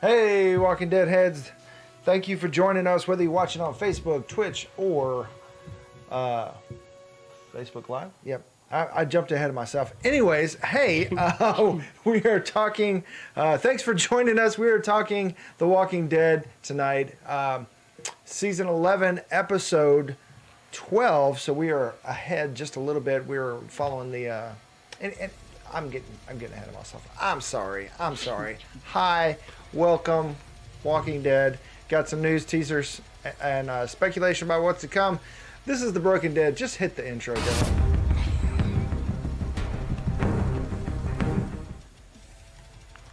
Hey, Walking Dead heads. Thank you for joining us, whether you're watching on Facebook, Twitch, or Facebook Live. Yep. I jumped ahead of myself. Anyways, hey, we are talking, thanks for joining us. We are talking The Walking Dead tonight. Season 11, episode 12. So we are ahead just a little bit. We're following the, and I'm getting ahead of myself. I'm sorry. Hi, welcome, Walking Dead. Got some news, teasers, and speculation about what's to come. This is The Broken Dead. Just hit the intro, Dylan.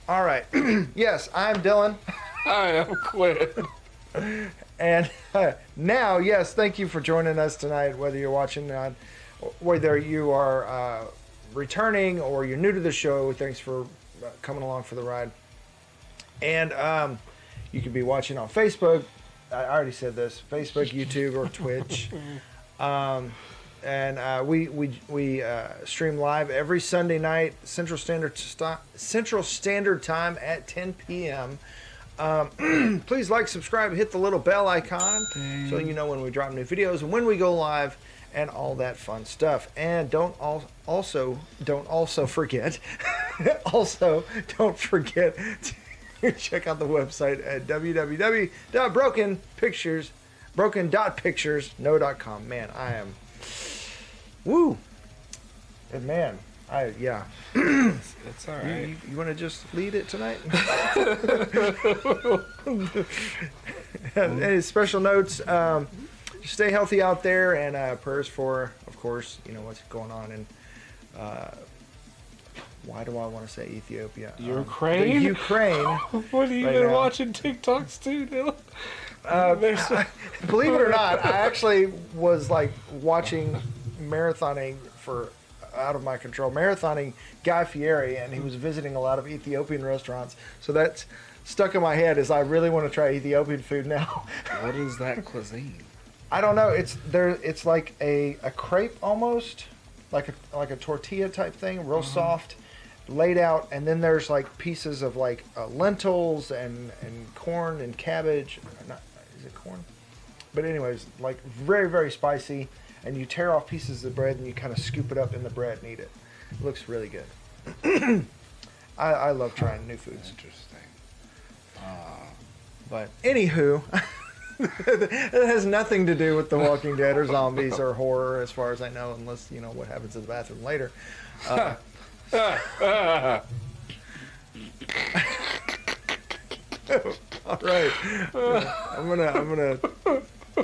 All right. Yes, I'm Dylan. I am Quin. And now, yes, thank you for joining us tonight, whether you're watching on, whether you are returning or you're new to the show. Thanks for coming along for the ride. And you could be watching on Facebook. I already said this: Facebook, YouTube, or Twitch. And we stream live every Sunday night, Central Standard Time at 10 p.m. Please like, subscribe, hit the little bell icon so you know when we drop new videos and when we go live and all that fun stuff. And don't also forget don't forget to check out the website at broken.pictures.com. Man, I am woo. And man, It's all right. You want to just lead it tonight? Any special notes? Stay healthy out there, and prayers for, of course, you know what's going on in. Why do I want to say Ethiopia? Ukraine? Ukraine. What have you been watching TikToks too, Dylan? Believe it or not, I actually was like watching marathoning for out of my control, marathoning Guy Fieri, and he was visiting a lot of Ethiopian restaurants. So that's stuck in my head as I really want to try Ethiopian food now. What is that cuisine? I don't know. It's like a crepe almost, like a tortilla type thing, real soft, laid out, and then there's like pieces of like lentils and corn and cabbage. Is it corn? But anyways, like very, very spicy. And you tear off pieces of bread and you kind of scoop it up in the bread and eat it. It looks really good. I love trying new foods. Interesting. But anywho, it has nothing to do with The Walking Dead or zombies or horror, as far as I know, unless you know what happens in the bathroom later. All right, I'm gonna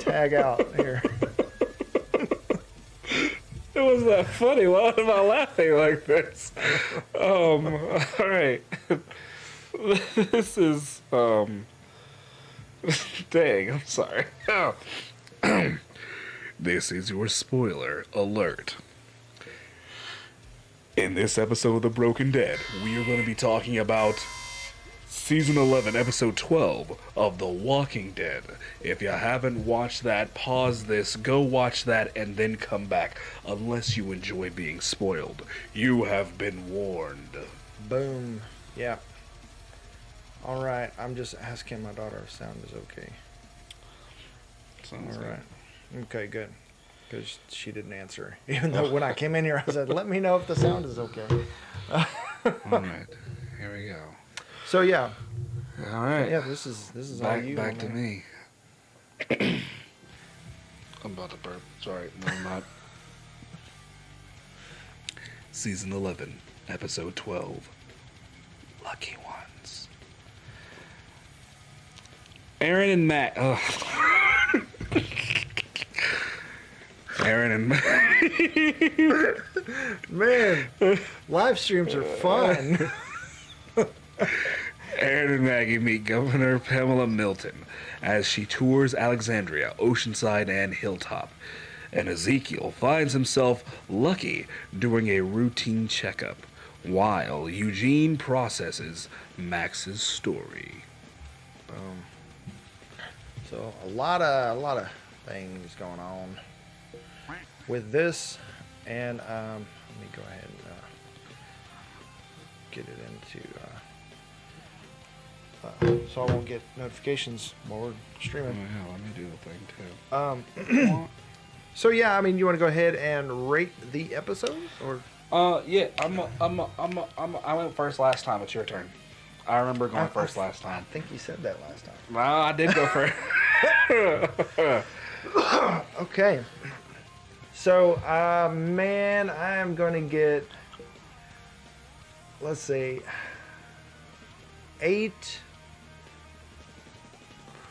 tag out here. It wasn't that funny. Why am I laughing like this? All right. This is, dang, I'm sorry. This is your spoiler alert. In this episode of The Broken Dead, we are going to be talking about Season 11, Episode 12 of The Walking Dead. If you haven't watched that, pause this, go watch that, and then come back. Unless you enjoy being spoiled. You have been warned. Boom. Yeah. All right. I'm just asking my daughter if sound is okay. Sounds all right. Okay, good. Because she didn't answer. Even though when I came in here, I said, let me know if the sound is okay. All right. Here we go. So yeah. All right. Yeah, this is back, all you. back to me. I'm about to burp. Sorry, no, I'm not. Season 11, Episode 12. Lucky Ones. Aaron and Matt. Aaron and Matt. Man, live streams are fun. Aaron and Maggie meet Governor Pamela Milton as she tours Alexandria, Oceanside, and Hilltop. And Ezekiel finds himself lucky doing a routine checkup while Eugene processes Max's story. Boom. So a lot of things going on with this, and let me go ahead and get it into so I won't get notifications while we're Oh, streaming. yeah, let me do the thing too. So yeah, I mean, you want to go ahead and rate the episode, or Yeah, I went first last time. It's your turn. I remember going first last I time. think you said that last time. No, I did go first. Okay. So, man, I am going to get, let's see, 8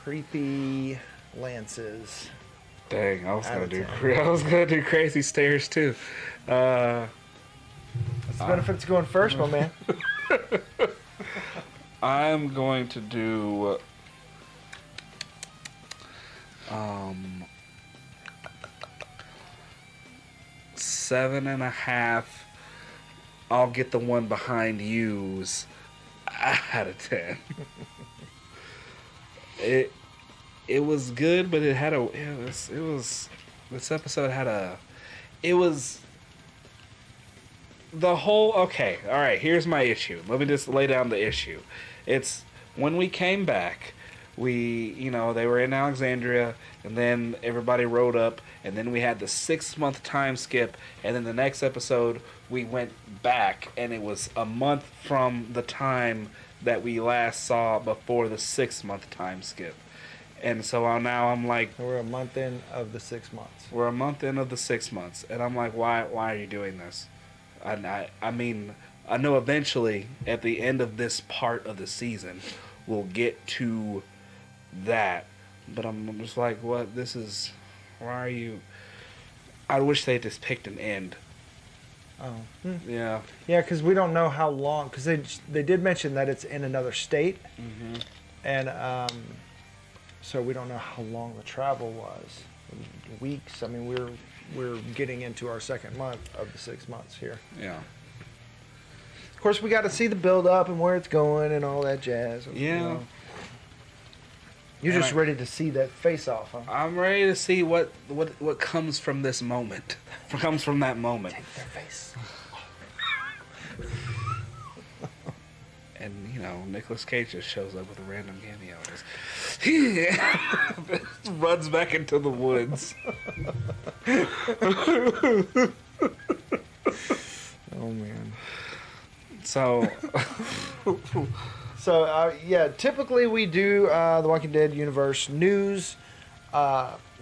creepy lances. Dang, I was Out gonna of do. 10. I was gonna do crazy stairs too. That's the benefits of going first, my man. I'm going to do. 7.5. I'll get the one behind you's out of 10. It was good, but it had a it was this episode had a it was the whole okay, all right, here's my issue. Let me just lay down the issue. It's when we came back, they were in Alexandria, and then everybody rode up, and then we had the 6-month time skip, and then the next episode we went back, and it was a month from the time that we last saw before the 6-month time skip. And so now I'm like, We're a month in of the 6 months. we're a month in of the 6 months, and I'm like, why are you doing this? I mean, I know eventually at the end of this part of the season we'll get to that, but I'm just like, what? This is, why are you? I wish they just picked an end. Oh. Yeah. Yeah, because we don't know how long, because they did mention that it's in another state, and so we don't know how long the travel was. Weeks. I mean, we're getting into our second month of the 6 months here. Yeah. Of course, we got to see the build up and where it's going and all that jazz. Yeah. You're just ready to see that face off, huh? I'm ready to see what comes from this moment. Comes from that moment. Take their face. And, Nicolas Cage just shows up with a random cameo. Just runs back into the woods. Oh man. So, yeah, typically we do the Walking Dead universe news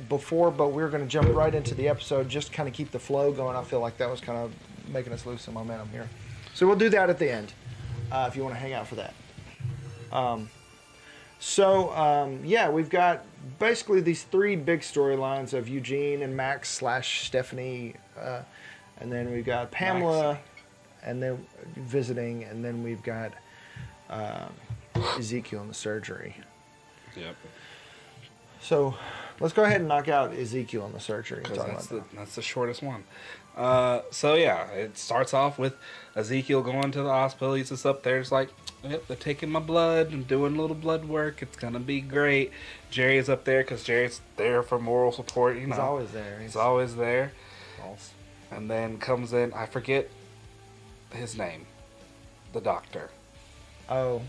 before, but we're going to jump right into the episode, just kind of keep the flow going. I feel like that was kind of making us lose some momentum here. So we'll do that at the end if you want to hang out for that. Yeah, we've got basically these 3 big storylines of Eugene and Max / Stephanie, and then we've got Pamela, and then visiting, and then we've got Ezekiel in the surgery. yep. So let's go ahead and knock out Ezekiel in the surgery. And talk That's about that's the shortest one. It starts off with Ezekiel going to the hospital. He's just up there. It's like, yep, they're taking my blood and doing a little blood work. It's gonna be great. Jerry's up there because Jerry's there for moral support. He's always there. He's always there. False. And then comes in, I forget his name, the doctor. Oh,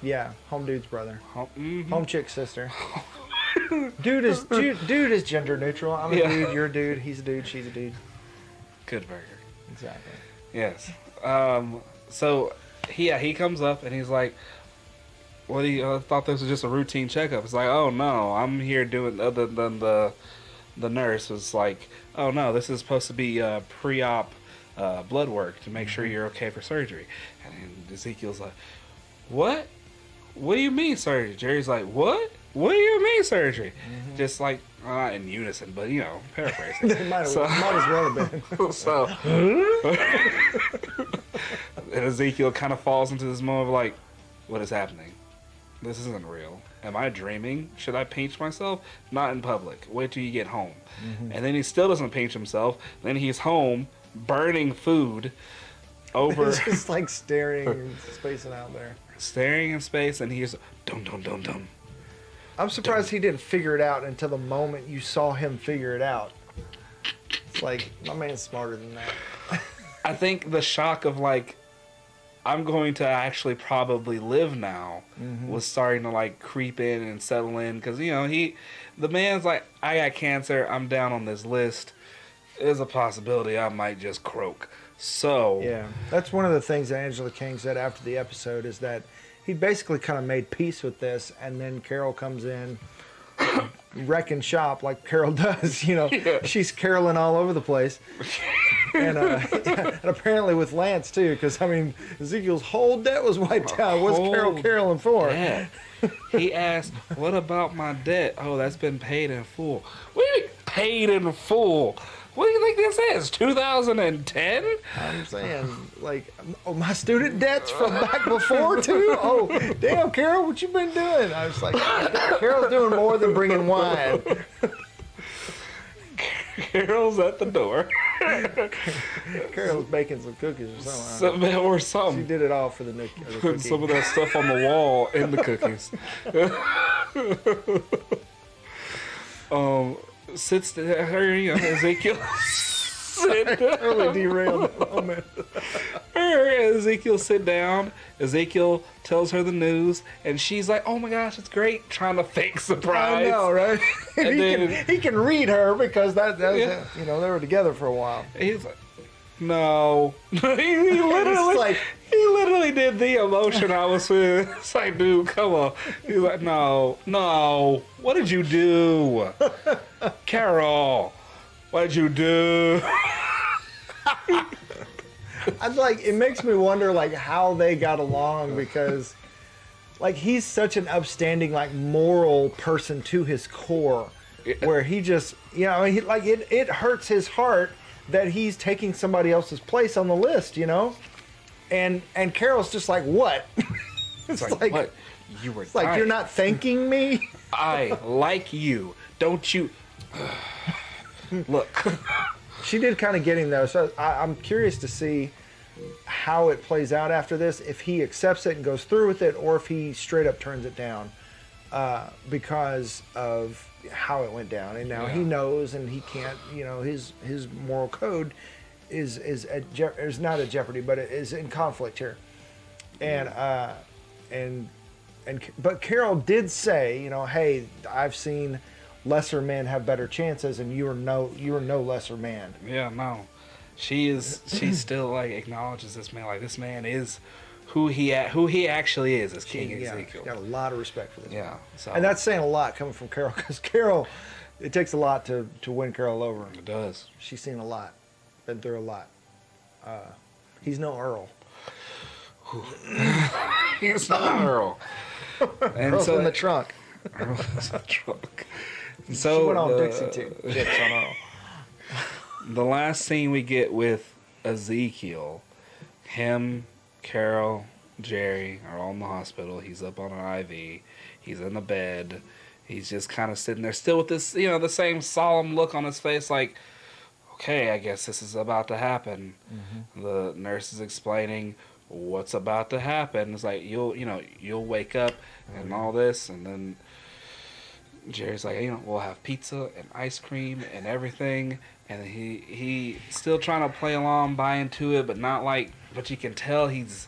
yeah, home dude's brother, home chick's sister. dude is gender neutral. I'm a dude, you're a dude, he's a dude, she's a dude. Good burger. Exactly. Yes. So he comes up and he's like, "What do you thought this was just a routine checkup?" It's like, "Oh no, I'm here doing other than the nurse was like, "Oh no, this is supposed to be pre-op blood work to make sure you're okay for surgery." And Ezekiel's like, "What? What do you mean surgery?" Jerry's like, "What? What do you mean surgery?" Just like not in unison, but paraphrasing. It might as well have been. So, and Ezekiel kind of falls into this moment of like, what is happening? This isn't real. Am I dreaming? Should I pinch myself? Not in public. Wait till you get home. And then he still doesn't pinch himself. Then he's home burning food over. He's just like staring and spacing out there. Staring in space, and he's dum dum dum dum. I'm surprised he didn't figure it out until the moment you saw him figure it out. It's like, my man's smarter than that. I think the shock of like, I'm going to actually probably live now was starting to like creep in and settle in because the man's like, I got cancer, I'm down on this list. There's a possibility I might just croak. So yeah, that's one of the things that Angela King said after the episode is that he basically kind of made peace with this, and then Carol comes in wrecking shop like Carol does. She's caroling all over the place. And, and apparently with Lance too, because I mean Ezekiel's whole debt was wiped out. What's Carol caroling for? Debt. He asked, "What about my debt?" Oh, that's been paid in full. What do you mean paid in full? What do you think this is? 2010? I'm saying, like, my student debts from back before too. Oh, damn, Carol, what you been doing? I was like, Carol's doing more than bringing wine. Carol's at the door. Carol's baking some cookies or something. She did it all for the cookie. Putting some of that stuff on the wall in the cookies. Sits there, Ezekiel. Really derailed that moment. Ezekiel sit down. Ezekiel tells her the news, and she's like, "Oh my gosh, it's great!" Trying to fake surprise. I know, right? And he can read her because that was, they were together for a while. He's like, "No," he literally did the emotion I was with. It's like, dude, come on. He's like, "No, what did you do, Carol? What did you do?" I'm like, it makes me wonder, like, how they got along because, like, he's such an upstanding, like, moral person to his core, where he just, it hurts his heart that he's taking somebody else's place on the list, and Carol's just like, what? It's like, what? You were it's like, you're not thanking me? I like you. Don't you? Look. She did kind of get him, though, so I'm curious to see how it plays out after this, if he accepts it and goes through with it, or if he straight up turns it down because of how it went down. And now he knows, and he can't, his moral code is not at jeopardy, but it is in conflict here. But Carol did say, hey, I've seen lesser men have better chances, and you are no lesser man. Yeah, no, she still like acknowledges this man, like this man is who he actually is as King Ezekiel. Got a lot of respect for this. Yeah, so. And that's saying a lot coming from Carol, because Carol, it takes a lot to win Carol over. It does. She's seen a lot, been through a lot. He's no Earl. He's no Earl. And Earl's in the trunk. Earl's in the trunk. So she went on Dixie too. Dips on Earl. The last scene we get with Ezekiel, him, Carol, Jerry are all in the hospital. He's up on an IV. He's in the bed. He's just kind of sitting there still with this, the same solemn look on his face like, okay, I guess this is about to happen. Mm-hmm. The nurse is explaining what's about to happen. It's like, you'll wake up and all this, and then Jerry's like, we'll have pizza and ice cream and everything. And he still trying to play along, buy into it, but not like, but you can tell he's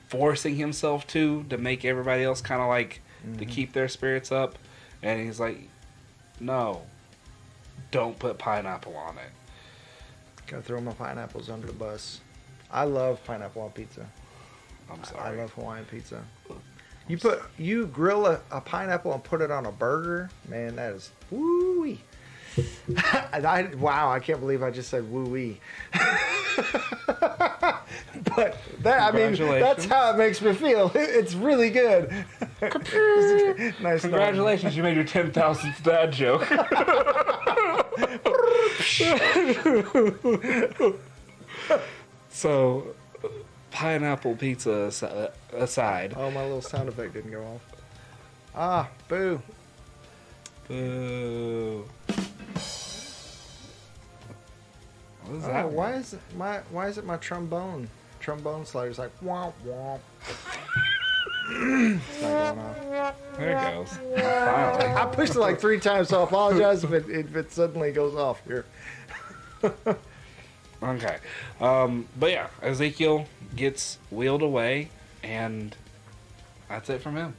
forcing himself to make everybody else kind of like, to keep their spirits up. And he's like, no, don't put pineapple on it. Gotta throw my pineapples under the bus. I love pineapple on pizza. I'm sorry. I love Hawaiian pizza. You grill a pineapple and put it on a burger, man. That is woo-wee. Wow, I can't believe I just said woo-wee. But that's how it makes me feel. It's really good. Nice. Congratulations, you made your 10,000th dad joke. So, pineapple pizza aside. Oh, my little sound effect didn't go off. Ah, boo. Boo. What is that? Why is it my trombone slider's like womp womp? It's not going off. There it goes. Finally. I pushed it like 3 times, so I apologize if it suddenly goes off here. Okay. But yeah, Ezekiel gets wheeled away, and that's it from him.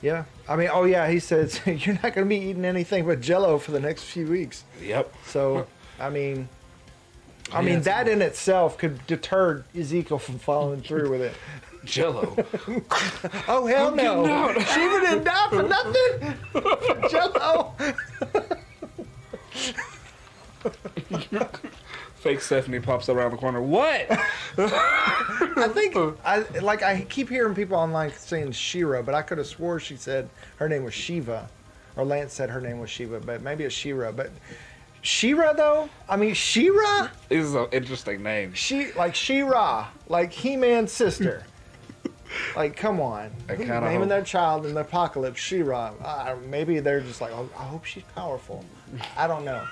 Yeah. I mean, oh yeah, he says you're not going to be eating anything but Jello for the next few weeks. Yep. So, I mean, Yeah, that in itself could deter Ezekiel from following through with it. Jello. Oh hell I'm no! getting out. Shiva didn't die for nothing. Jello. Fake Stephanie pops around the corner. What? I think I keep hearing people online saying Shira, but I could have swore she said her name was Shiva, or Lance said her name was Shiva, but maybe it's Shira. But Shira though, I mean Shira. This is an interesting name. Shira, like He-Man's sister. Like, come on. Who's naming their child in the apocalypse Shira? Maybe they're just like, oh, I hope she's powerful. I don't know.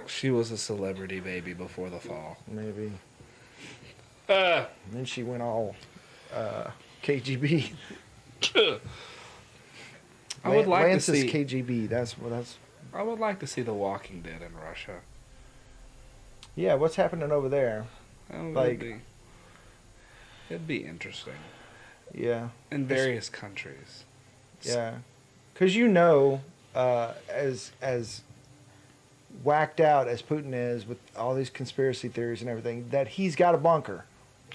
She was a celebrity baby before the fall. Maybe. And then she went all KGB. I would like Lance to is see KGB. That's. I would like to see The Walking Dead in Russia. Yeah, what's happening over there? It'd be interesting. Yeah. In various countries. Yeah. Because as whacked out as Putin is with all these conspiracy theories and everything, that he's got a bunker.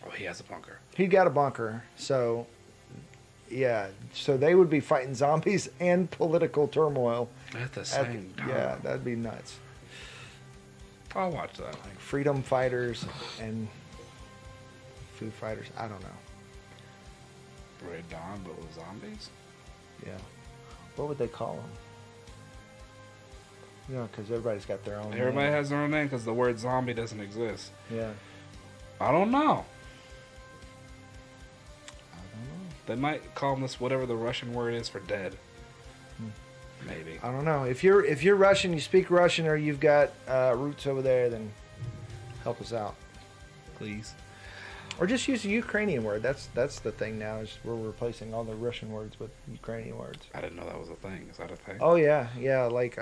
Oh, he has a bunker. He got a bunker. So, yeah. So they would be fighting zombies and political turmoil. At the same time. Yeah, that'd be nuts. I'll watch that. Like freedom fighters and Foo Fighters. I don't know. Red Dawn, but with zombies? Yeah. What would they call them? You know, because everybody's got their own Everybody name. has their own name because the word zombie doesn't exist. Yeah. I don't know. I don't know. They might call this whatever the Russian word is for dead. Maybe. I don't know. If you're Russian, you speak Russian, or you've got roots over there, then help us out, Please. or just use a Ukrainian word. That's the thing now, is we're replacing all the Russian words with Ukrainian words. I didn't know that was a thing. Is that a thing? Oh yeah. Like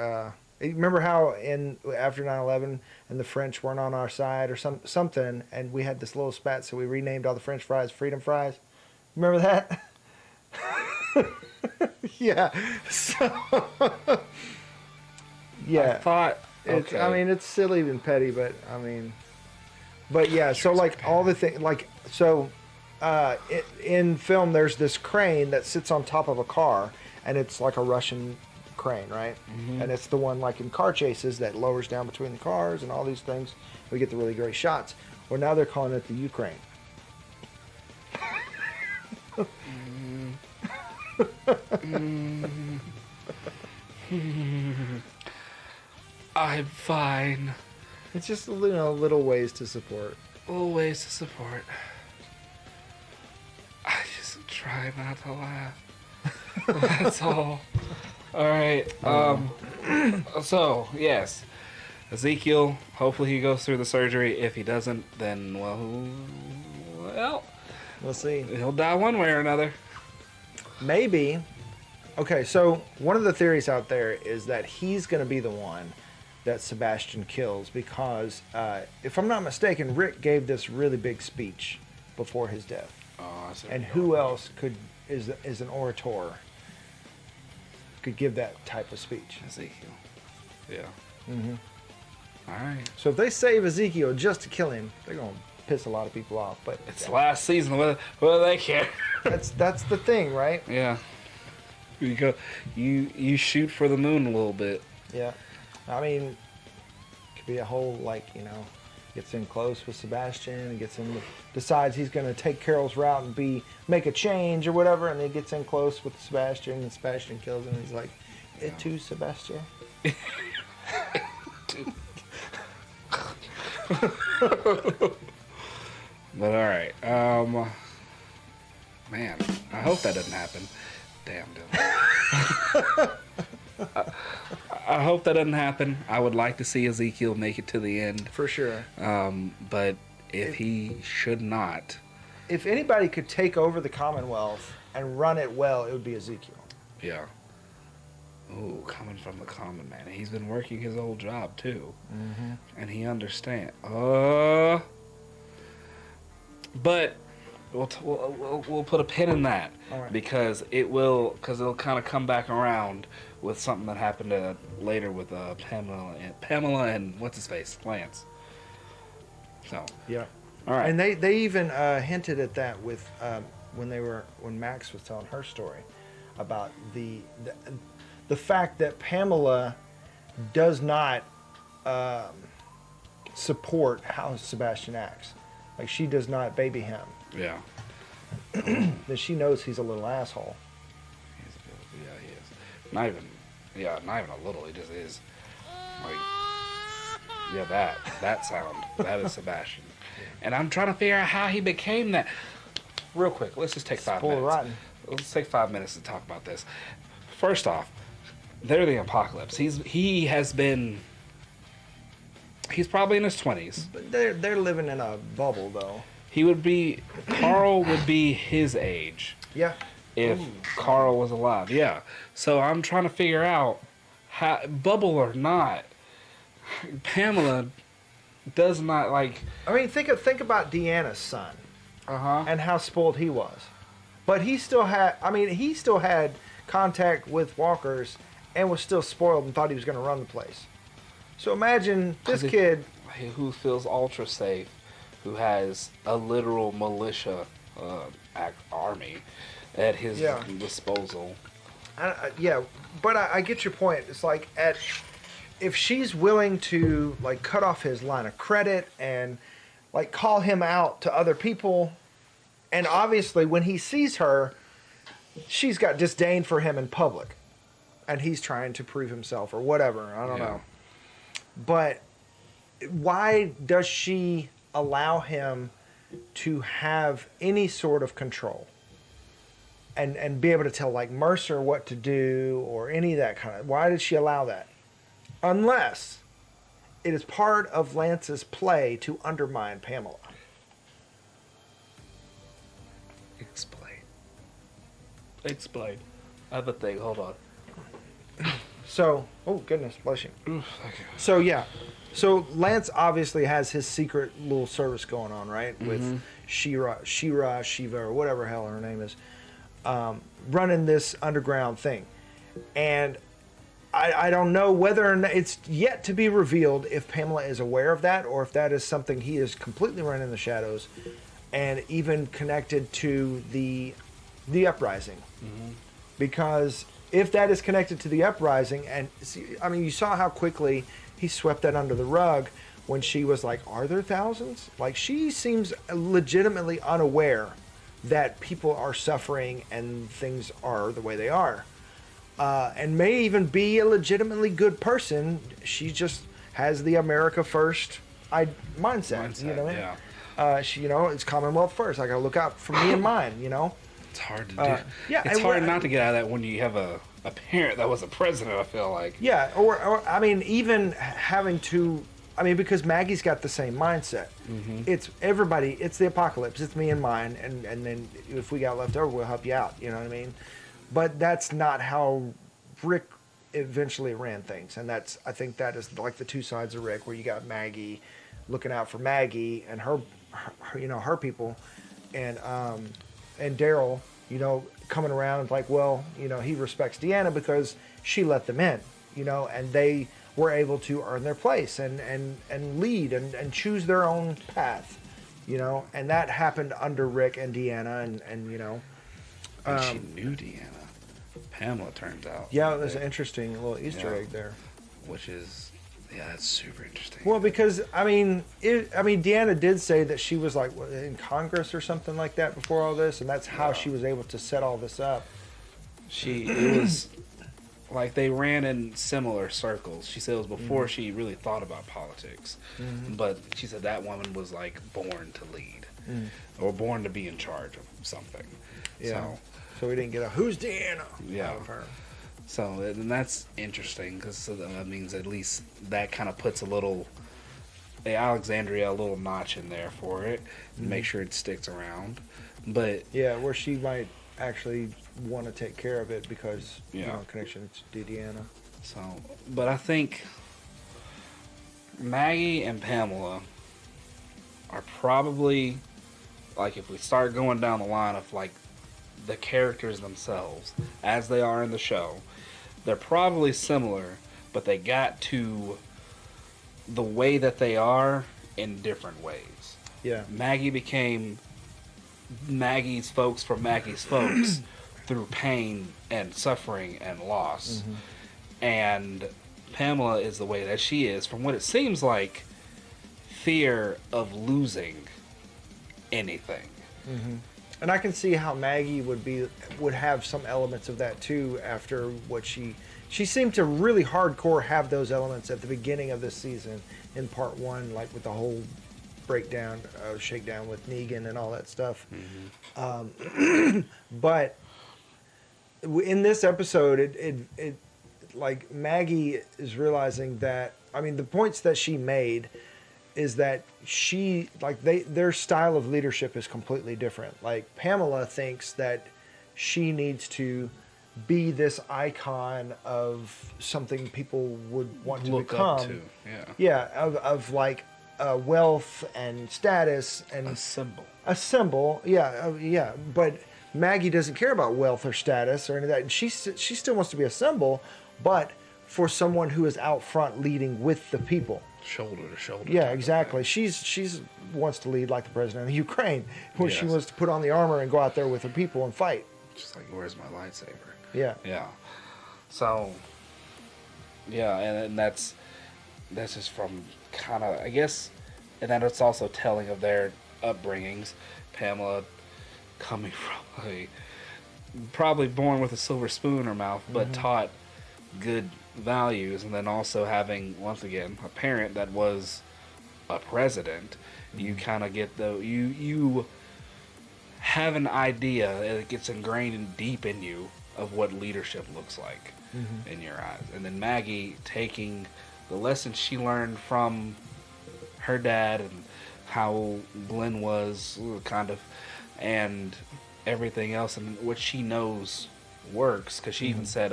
remember how after 9/11 and the French weren't on our side or something, and we had this little spat, so we renamed all the French fries Freedom Fries. Remember that? Yeah. So, yeah. I thought. Okay. I mean, it's silly and petty, but I mean, but yeah. So like all the things, like so, in film, there's this crane that sits on top of a car, and it's like a Russian crane, right? Mm-hmm. And it's the one like in car chases that lowers down between the cars and all these things. We get the really great shots. Well, now they're calling it the Ukraine. I'm fine. It's just little ways to support. Little ways to support. I just try not to laugh. That's all. All right. So yes, Ezekiel. Hopefully he goes through the surgery. If he doesn't, then well, we'll see. He'll die one way or another. Maybe. Okay, so one of the theories out there is that he's going to be the one that Sebastian kills because, if I'm not mistaken, Rick gave this really big speech before his death. Oh, and who else is an orator could give that type of speech? Ezekiel. Yeah. Mm-hmm. All right. So if they save Ezekiel just to kill him, they're going to piss a lot of people off. But it's the last season. What do they care? That's the thing, right? Yeah. You shoot for the moon a little bit. Yeah. I mean, it could be a whole gets in close with Sebastian and decides he's going to take Carol's route and make a change or whatever, and then gets in close with Sebastian and Sebastian kills him. And he's like, "Et tu, Sebastian?" But all right, man, I hope that doesn't happen. Damn, Dylan. I hope that doesn't happen. I would like to see Ezekiel make it to the end. For sure. But if he should not. If anybody could take over the Commonwealth and run it well, it would be Ezekiel. Yeah. Ooh, coming from the common man. He's been working his old job too, and he understands. But we'll put a pin in that because it'll kind of come back around with something that happened later with Pamela and what's his face, Lance. So yeah, all right, and they even hinted at that with when Max was telling her story about the fact that Pamela does not support how Sebastian acts. Like, she does not baby him. yeah. That she knows he's a little asshole. Yeah, he is. Not even a little. He just is. Like, yeah, that sound. That is Sebastian. And I'm trying to figure out how he became that. Real quick, let's just take 5 minutes. Rotten. Let's take 5 minutes to talk about this. First off, they're the apocalypse. He's probably in his 20s. But they're living in a bubble, though. Carl would be his age. Yeah. If Carl was alive. Yeah. So I'm trying to figure out how, bubble or not, Pamela does not like. I mean, think about Deanna's son. Uh-huh. And how spoiled he was. But he still had contact with walkers and was still spoiled and thought he was going to run the place. So imagine this kid who feels ultra safe, who has a literal militia army at his disposal. But I get your point. It's like if she's willing to like cut off his line of credit and like call him out to other people, and obviously when he sees her, she's got disdain for him in public, and he's trying to prove himself or whatever. I don't know. But why does she allow him to have any sort of control and be able to tell like Mercer what to do or any of that kind of? Why did she allow that? Unless it is part of Lance's play to undermine Pamela. Explain. I have a thing. Hold on. So, oh goodness, blushing. Oof, okay. So Lance obviously has his secret little service going on, right? With Shiva, or whatever hell her name is, running this underground thing. And I don't know whether or not it's yet to be revealed if Pamela is aware of that or if that is something he is completely running in the shadows and even connected to the uprising. Because if that is connected to the uprising, and see, I mean, you saw how quickly he swept that under the rug when she was like, are there thousands? Like, she seems legitimately unaware that people are suffering and things are the way they are. And may even be a legitimately good person. She just has the America first mindset, you know what I mean? She, it's Commonwealth first. I gotta look out for me and mine, It's hard to do. Yeah, it's hard not to get out of that when you have a parent that was a president, I feel like. Yeah, or I mean, even having to, because Maggie's got the same mindset. It's everybody, it's the apocalypse, it's me and mine, and then if we got left over, we'll help you out, you know what I mean? But that's not how Rick eventually ran things, and I think that is like the two sides of Rick, where you got Maggie looking out for Maggie and her people, and Daryl, coming around and like, well, he respects Deanna because she let them in, and they were able to earn their place and lead and choose their own path, and that happened under Rick and Deanna and And she knew Deanna. Pamela turns out. Yeah, it was an interesting little Easter egg there. Which is, that's super interesting. Well, because Deanna did say that she was like in Congress or something like that before all this, and that's how she was able to set all this up. It was like they ran in similar circles. She said it was before she really thought about politics, but she said that woman was like born to lead, or born to be in charge of something. Yeah. So we didn't get a "Who's Deanna?" Yeah. out of her. So, and that's interesting because that means at least that kind of puts Alexandria a little notch in there for it, and make sure it sticks around. But yeah, where she might actually want to take care of it because Yeah. connection to Deanna. So, but I think Maggie and Pamela are probably, like, if we start going down the line of, like, the characters themselves, as they are in the show, they're probably similar, but they got to the way that they are in different ways. Yeah. Maggie became Maggie's folks for Maggie's folks through pain and suffering and loss. And Pamela is the way that she is from what it seems like, fear of losing anything. And I can see how Maggie would have some elements of that too after what she seemed to really hardcore have those elements at the beginning of this season in part 1, like with the whole breakdown, shakedown with Negan and all that stuff. But in this episode, it like Maggie is realizing that, I mean, the points that she made is that their style of leadership is completely different. Like Pamela thinks that she needs to be this icon of something people would want to Look become. up to, of like wealth and status and a symbol. a symbol. But Maggie doesn't care about wealth or status or any of that, and she still wants to be a symbol, but for someone who is out front leading with the people. Shoulder to shoulder. Yeah, exactly. She's wants to lead like the president of Ukraine, where she Yes. wants to put on the armor and go out there with her people and fight. Just like, where's my lightsaber? Yeah. Yeah. So, yeah, and that's just from kind of, I guess, and then it's also telling of their upbringings. Pamela coming from probably born with a silver spoon in her mouth, but taught good values, and then also having, once again, a parent that was a president. You kind of get you have an idea, it gets ingrained and deep in you of what leadership looks like in your eyes. And then Maggie taking the lessons she learned from her dad and how Glenn was kind of, and everything else, and what she knows works, because she even said,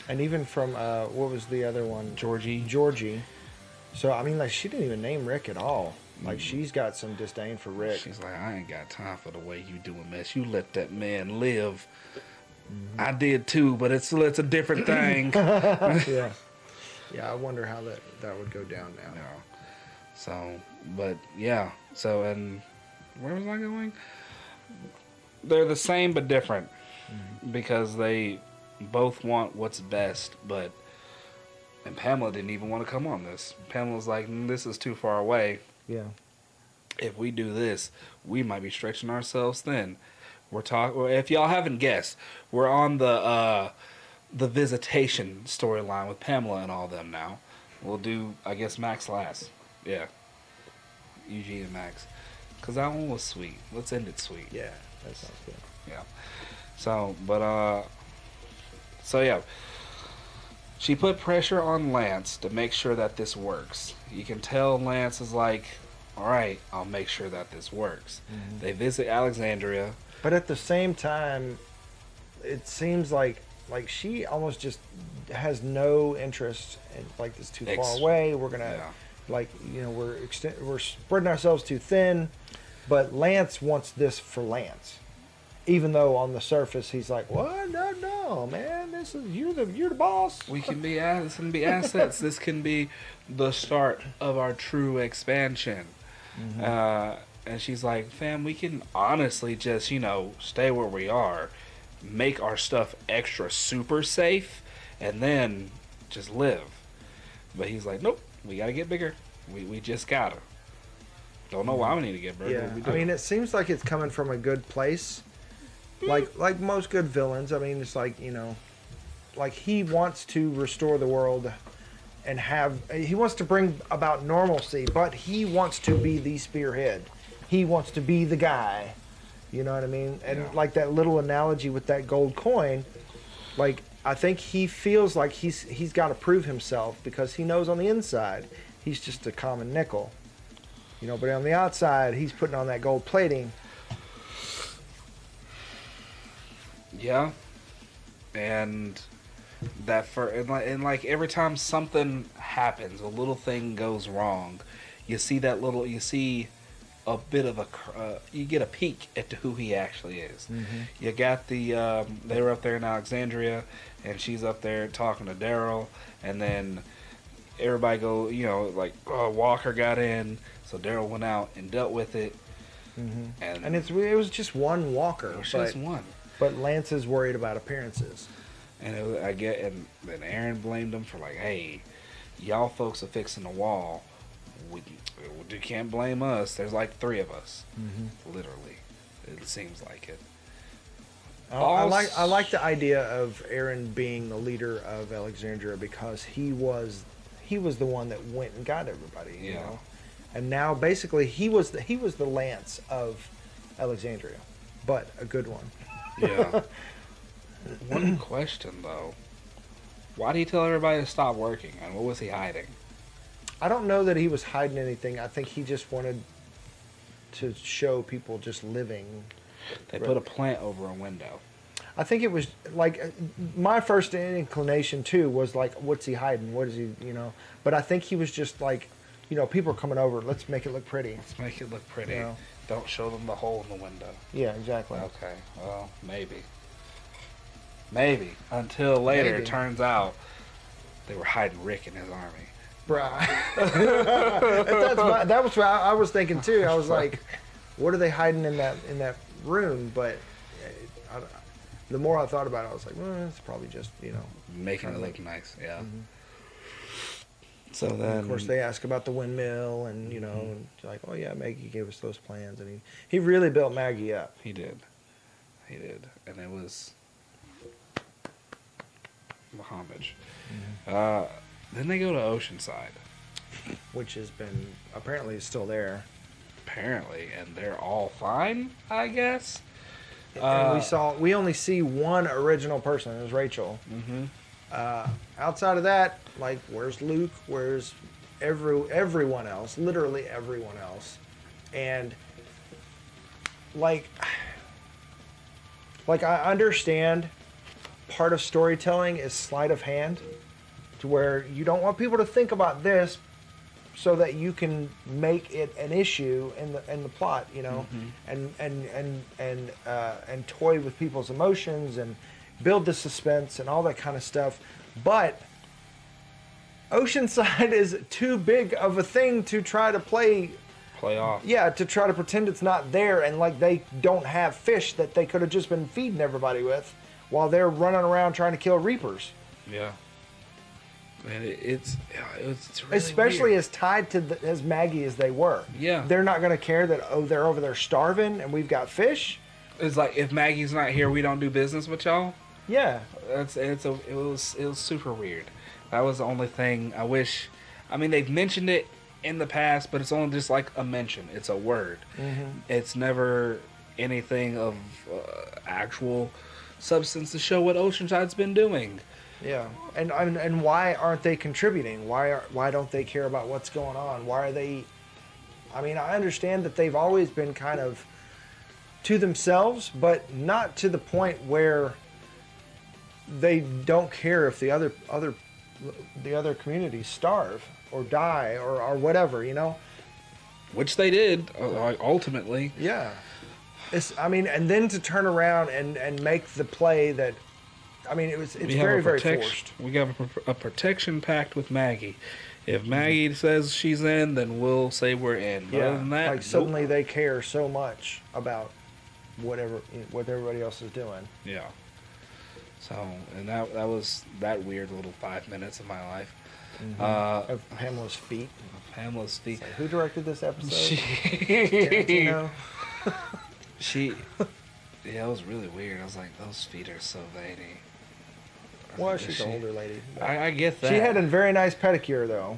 And even from what was the other one? Georgie. So I mean, like, she didn't even name Rick at all. Like, she's got some disdain for Rick. She's like, I ain't got time for the way you doing this. You let that man live. I did too, but it's a different thing. Yeah. I wonder how that would go down now. Yeah. So, but yeah. So, and where was I going? They're the same but different, because they both want what's best. And Pamela didn't even want to come on this. Pamela's like, this is too far away. Yeah. If we do this, we might be stretching ourselves thin. We're talking. If y'all haven't guessed, we're on the visitation storyline with Pamela and all them now. We'll do, I guess, Max last. Yeah. Eugene and Max. Because that one was sweet. Let's end it sweet. Yeah, that sounds good. Yeah. So, so yeah. She put pressure on Lance to make sure that this works. You can tell Lance is like, all right, I'll make sure that this works. They visit Alexandria. But at the same time, it seems like she almost just has no interest in, like, this too far away. We're gonna, we're spreading ourselves too thin. But Lance wants this for Lance, even though on the surface he's like, "What? No, man. This is you're the boss." We can be this can be assets. This can be the start of our true expansion. And she's like, "Fam, we can honestly just stay where we are, make our stuff extra super safe, and then just live." But he's like, "Nope, we gotta get bigger. We just gotta." Don't know why we need to get bigger. Yeah, but we do. I mean, it seems like it's coming from a good place, like most good villains. I mean, it's like like he wants to restore the world and he wants to bring about normalcy, but he wants to be the spearhead. He wants to be the guy. You know what I mean? And like that little analogy with that gold coin, like I think he feels like he's got to prove himself, because he knows on the inside he's just a common nickel. But on the outside, he's putting on that gold plating. Yeah. and and like every time something happens, a little thing goes wrong, you see a bit of you get a peek at who he actually is. Mm-hmm. You got they were up there in Alexandria, and she's up there talking to Daryl, and then everybody Walker got in, so Daryl went out and dealt with it. Mm-hmm. And it was just one Walker. It was just one. But Lance is worried about appearances. And and then Aaron blamed him for like, hey, y'all folks are fixing the wall. You can't blame us. There's like 3 of us. Mm-hmm. Literally. It seems like it. I like the idea of Aaron being the leader of Alexandria because he was the one that went and got everybody. Yeah. You know? And now basically he was the Lance of Alexandria, but a good one. Yeah. One question though. Why did he tell everybody to stop working? And what was he hiding? I don't know that he was hiding anything. I think he just wanted to show people just living. They put a plant over a window. I think it was like my first inclination too was like, what's he hiding? What is he, But I think he was just like, people are coming over. Let's make it look pretty. Let's make it look pretty. Don't show them the hole in the window. Yeah, exactly. Okay, well, maybe. Until later, it turns out they were hiding Rick in his army. Right. That was what I was thinking too. I was like, what are they hiding in that room? But the more I thought about it, I was like, well, it's probably just making it look nice. Yeah. Mm-hmm. So then, and of course, they ask about the windmill, and and like, oh yeah, Maggie gave us those plans, and he really built Maggie up. He did, and it was homage. Mm-hmm. Then they go to Oceanside, which has been apparently still there. Apparently, and they're all fine, I guess. And we only see one original person. It was Rachel. Mm-hmm. Outside of that, like, where's Luke? Where's everyone else? Literally everyone else. And like I understand part of storytelling is sleight of hand, to where you don't want people to think about this so that you can make it an issue in the plot, mm-hmm. and toy with people's emotions and build the suspense and all that kind of stuff. But Oceanside is too big of a thing to try to play off. Yeah, to try to pretend it's not there, and like they don't have fish that they could have just been feeding everybody with while they're running around trying to kill reapers. Yeah. And it's really especially weird. as tied to as Maggie as they were. Yeah. They're not going to care that, they're over there starving and we've got fish. It's like, if Maggie's not here, we don't do business with y'all. Yeah. It was super weird. That was the only thing I wish. I mean, they've mentioned it in the past, but it's only just like a mention. It's a word. Mm-hmm. It's never anything of actual substance to show what Oceanside's been doing. Yeah, and why aren't they contributing? Why don't they care about what's going on? Why are they? I mean, I understand that they've always been kind of to themselves, but not to the point where they don't care if the other communities starve or die or whatever, Which they did ultimately. Yeah, and then to turn around and make the play that. I mean, it's very, very forced. We have a protection pact with Maggie. If Maggie says she's in, then we'll say we're in. But other than that, suddenly they care so much about what everybody else is doing. Yeah. So, and that was that weird little 5 minutes of my life. Mm-hmm. Of Pamela's feet. Pamela's feet. Like, who directed this episode? Tarantino. Yeah, it was really weird. I was like, those feet are so veiny. Well, she's an older lady. I get that. She had a very nice pedicure, though.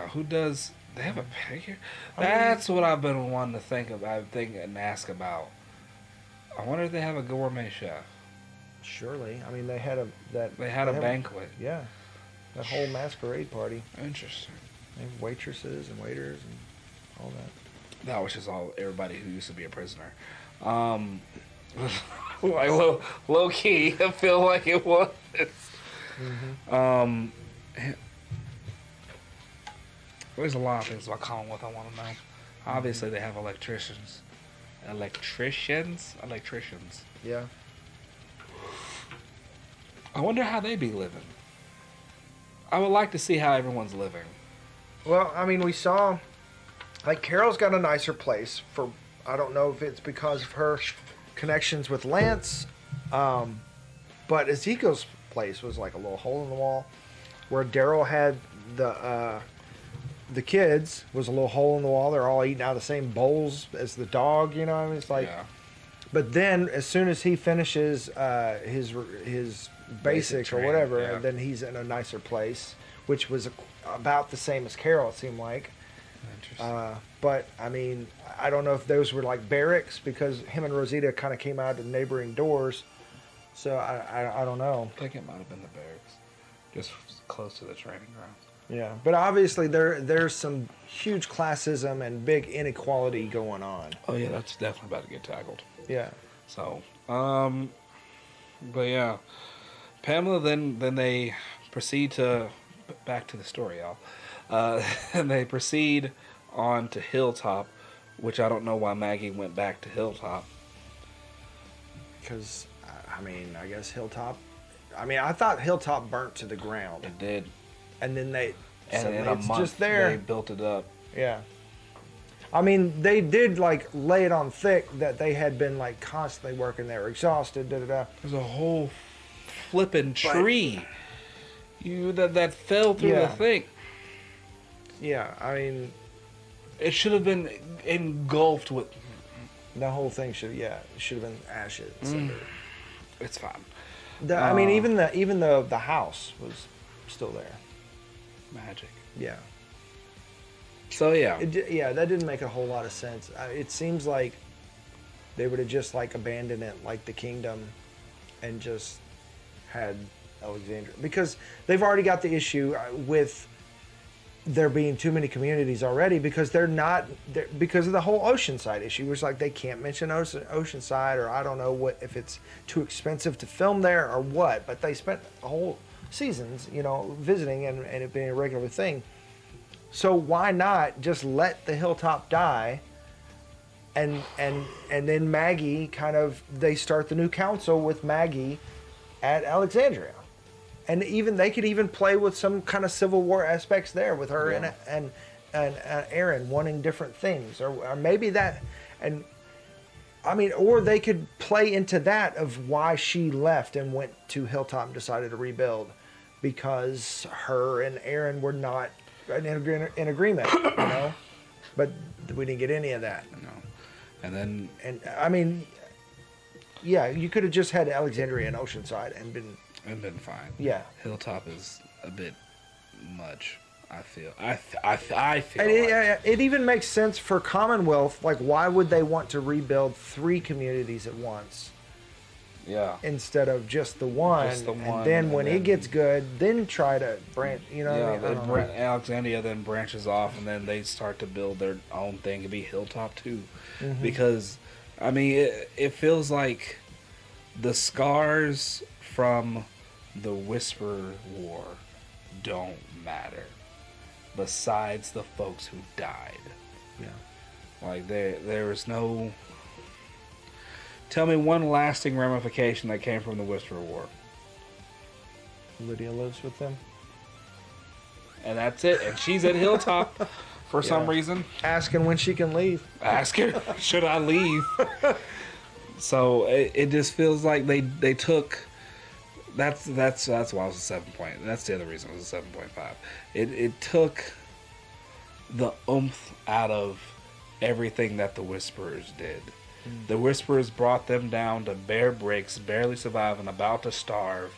Who does? They have a pedicure? That's what I've been wanting to think and ask about. I wonder if they have a gourmet chef. Surely. I mean, they had a banquet. Yeah. That whole masquerade party. Interesting. They have waitresses and waiters and all that. That was just all everybody who used to be a prisoner. Like low key, I feel like it was. There's a lot of things about Commonwealth I want to know. Obviously, they have electricians. Electricians. Yeah. I wonder how they be living. I would like to see how everyone's living. Well, I mean, we saw, like, Carol's got a nicer place for, I don't know if it's because of her connections with Lance, but Ezekiel's place was like a little hole in the wall, where Daryl had the kids was a little hole in the wall. They're all eating out of the same bowls as the dog, you know. I mean, it's like, Yeah. But then as soon as he finishes his basics or whatever, yeah. then he's in a nicer place, which was about the same as Carol, it seemed like. Interesting. But I mean, I don't know if those were like barracks, because him and Rosita kind of came out of neighboring doors. So I don't know. I think it might have been the barracks, just close to the training ground. Yeah, but obviously there's some huge classism and big inequality going on. Oh yeah, that's definitely about to get tackled. Yeah. So, but yeah, Pamela. Then they proceed to back to the story, y'all. And they proceed on to Hilltop, which I don't know why Maggie went back to Hilltop. Because I mean, I guess Hilltop. I mean, I thought Hilltop burnt to the ground, It did, and then and suddenly in a it's month just there. they built it up. Yeah. I mean, they did like lay it on thick that they had been like constantly working. They were exhausted. Da da da. There's a whole flipping tree that fell through Yeah. the thing. Yeah. I mean, It should have been engulfed with. the whole thing should have been ashes. It's fine. I mean, even the house was still there. Magic. Yeah. So yeah. That didn't make a whole lot of sense. It seems like they would have just like abandoned it like the kingdom and just had Alexandria, because they've already got the issue with there being too many communities already, because because of the whole Oceanside issue. It's like they can't mention Oceanside, or I don't know what, if it's too expensive to film there or what, but they spent a whole seasons, visiting and it being a regular thing. So why not just let the Hilltop die, and then Maggie they start the new council with Maggie at Alexandria, and they could even play with some kind of Civil War aspects there with her and Aaron wanting different things, or maybe that, and I mean, or they could play into that of why she left and went to Hilltop and decided to rebuild, because her and Aaron were not in agreement, but we didn't get any of that. No. And I mean, yeah, you could have just had Alexandria and Oceanside and been fine. Yeah. Hilltop is a bit much. I feel. I feel. And like. it even makes sense for Commonwealth. Like, why would they want to rebuild 3 communities at once? Yeah. Instead of just the one, and then when it gets good, then try to branch. What I mean? Alexandria then branches off, and then they start to build their own thing to be Hilltop too, Mm-hmm. because I mean it feels like the scars from the Whisper War don't matter, besides the folks who died. Yeah. Like there was no. Tell me one lasting ramification that came from the Whisper War. Lydia lives with them. And that's it. And she's at Hilltop for some reason. Asking when she can leave. Ask her, should I leave? So it just feels like they took. That's why it was a 7 point. That's the other reason it was a 7.5. It took the oomph out of everything that the Whisperers did. The Whisperers brought them down to bare bricks, barely surviving, about to starve,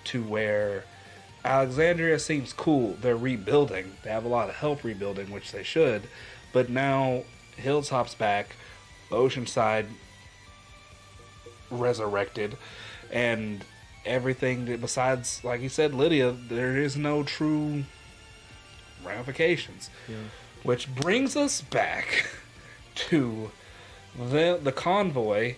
to where Alexandria seems cool. They're rebuilding. They have a lot of help rebuilding, which they should. But now Hilltop's back, Oceanside resurrected, and everything besides, like you said, Lydia, there is no true ramifications. Yeah. Which brings us back to the convoy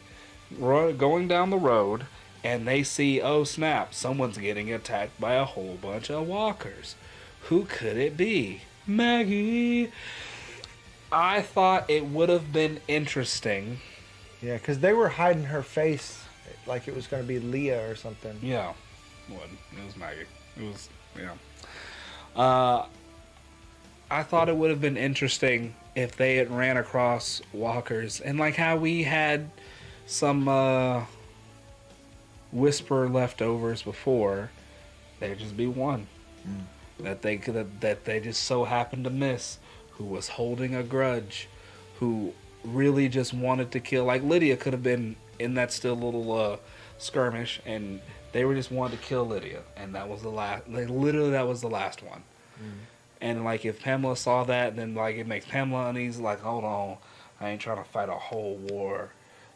going down the road, and they see, oh snap, someone's getting attacked by a whole bunch of walkers. Who could it be? Maggie. I thought it would have been interesting. Yeah, because they were hiding her face like it was going to be Leah or something. Yeah. It was Maggie. It was, yeah. I thought it would have been interesting if they had ran across walkers. And like how we had some whisper leftovers before, there'd just be one. That they just so happened to miss, who was holding a grudge, who really just wanted to kill. Like Lydia could have been in that still little skirmish, and they were just wanting to kill Lydia, and that was the last. Like, literally, that was the last one. And like if Pamela saw that, then like it makes Pamela uneasy. Like, hold on, I ain't trying to fight a whole war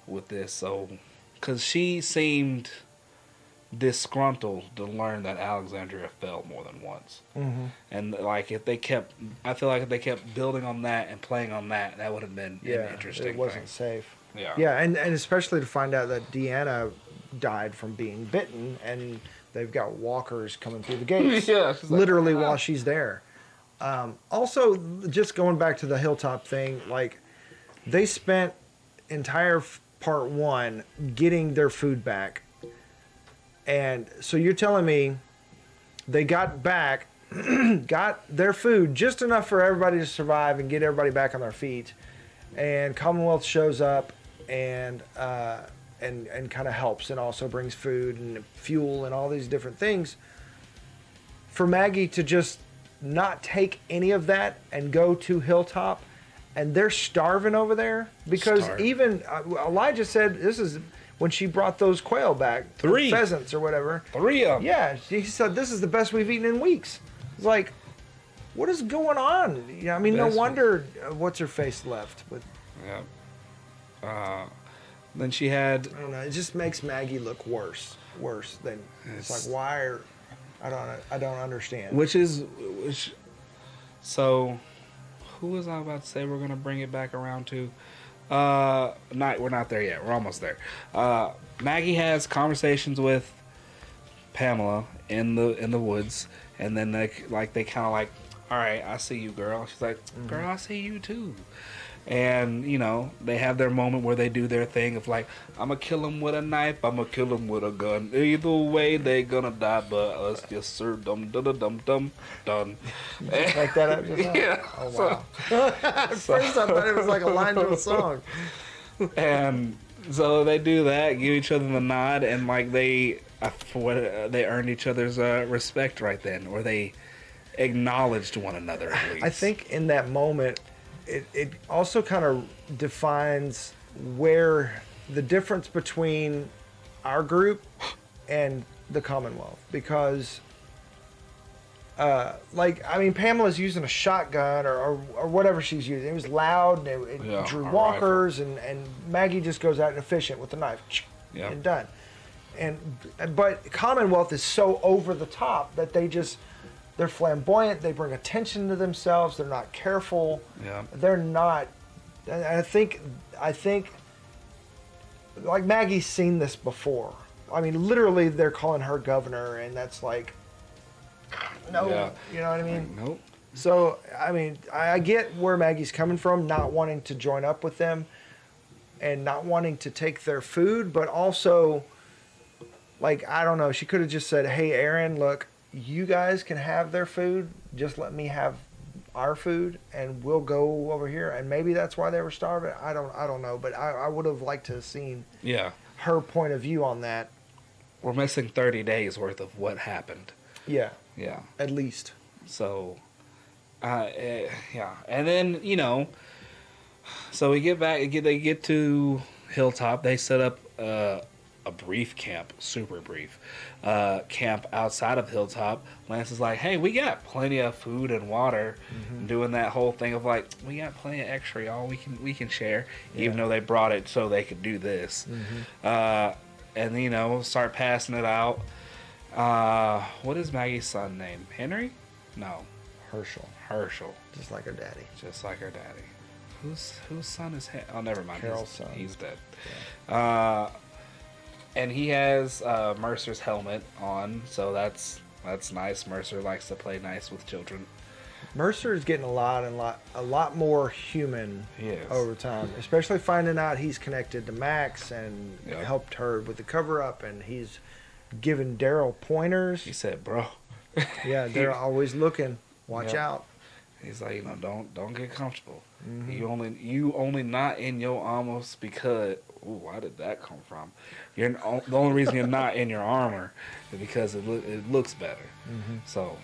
with this. So, because she seemed disgruntled to learn that Alexandria fell more than once. And like if they kept, I feel like if they kept building on that and playing on that, that would have been an interesting it wasn't thing. safe. Yeah, and especially to find out that Deanna died from being bitten, and they've got walkers coming through the gates. Yeah, she's like, literally "Ah." while she's there. Also, just going back to the Hilltop thing, like they spent entire part one getting their food back. And so you're telling me they got back, got their food just enough for everybody to survive and get everybody back on their feet. And Commonwealth shows up and kind of helps and also brings food and fuel and all these different things. For Maggie to just not take any of that and go to Hilltop, and they're starving over there because even Elijah said this is when she brought those quail back, 3 pheasants or whatever. 3 of them. Yeah, he said this is the best we've eaten in weeks. It's like, what is going on? Yeah, I mean, no wonder what's her face left with. Yeah. Then she had. I don't know. It just makes Maggie look worse than. It's like why are. I don't understand. So, who was I about to say we're gonna bring it back around to? We're not there yet. We're almost there. Maggie has conversations with Pamela in the woods, and then they kind of like, all right, I see you, girl. She's like, girl, I see you too. And, you know, they have their moment where they do their thing of like, I'm going to kill him with a knife, I'm going to kill him with a gun. Either way, they going to die, but us just serve them, done. Like that? Yeah. Oh, wow. At first I thought it was like a line to a song. And so they do that, give each other the nod, and like they earned each other's respect right then, or they acknowledged one another at least. I think in that moment, it also kind of defines where the difference between our group and the Commonwealth, because Pamela's using a shotgun or whatever she's using. It was loud, and it drew walkers, and Maggie just goes out and efficient with the knife, and done. But Commonwealth is so over the top that they're flamboyant. They bring attention to themselves. They're not careful. Yeah. They're not. I think like Maggie's seen this before. I mean, literally, they're calling her governor, and that's like, no, you know what I mean? Like, nope. So, I mean, I get where Maggie's coming from, not wanting to join up with them and not wanting to take their food, but also, like, I don't know, she could have just said, hey, Aaron, look, you guys can have their food, just let me have our food, and we'll go over here. And maybe that's why they were starving. I don't know, but I would have liked to have seen her point of view on that. We're missing 30 days worth of what happened. Yeah. Yeah. At least. So, yeah. And then, you know, so we get back, they get to Hilltop. They set up a brief camp, super brief camp outside of Hilltop. Lance is like, hey, we got plenty of food and water. Doing that whole thing of like, we got plenty of extra, y'all. We can share, even though they brought it so they could do this. And, you know, start passing it out. What is Maggie's son name? Henry? No. Herschel. Herschel. Just like her daddy. Just like her daddy. whose son is him? Oh, never mind. Carol's son. He's dead. Yeah. And he has Mercer's helmet on, so that's nice. Mercer likes to play nice with children. Mercer is getting a lot more human over time, especially finding out he's connected to Max and helped her with the cover up, and he's given Daryl pointers. He said, "Bro." Yeah, they're always looking. Watch out. He's like, don't get comfortable. Mm-hmm. You only not in your armors because. Ooh, why did that come from? The only reason you're not in your armor is because it looks better. Mm-hmm. So.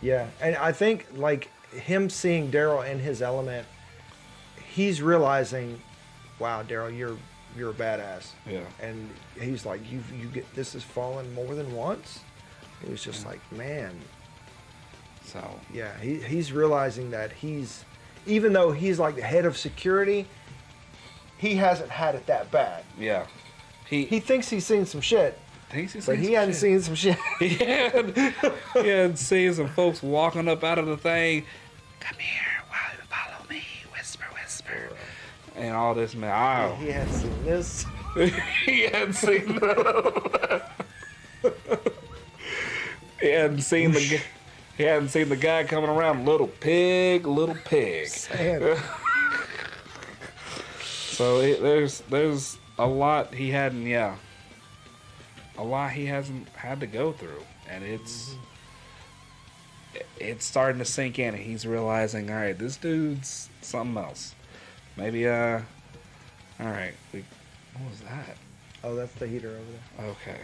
Yeah, and I think like him seeing Daryl in his element, he's realizing, wow, Daryl, you're a badass. Yeah. And he's like, you get this has fallen more than once. It was just like, man. So. Yeah, he's realizing that even though he's like the head of security, he hasn't had it that bad. Yeah. He thinks he's seen some shit. But he hadn't seen some shit. He had seen some folks walking up out of the thing. Come here, while you follow me. Whisper, whisper. And all this, man. Yeah, he hadn't seen this. He hadn't seen that. He hadn't seen the guy coming around. Little pig. So there's a lot he hadn't. Yeah. A lot he hasn't had to go through, and it's starting to sink in, and he's realizing, all right, this dude's something else. Maybe all right, what was that? Oh, that's the heater over Okay.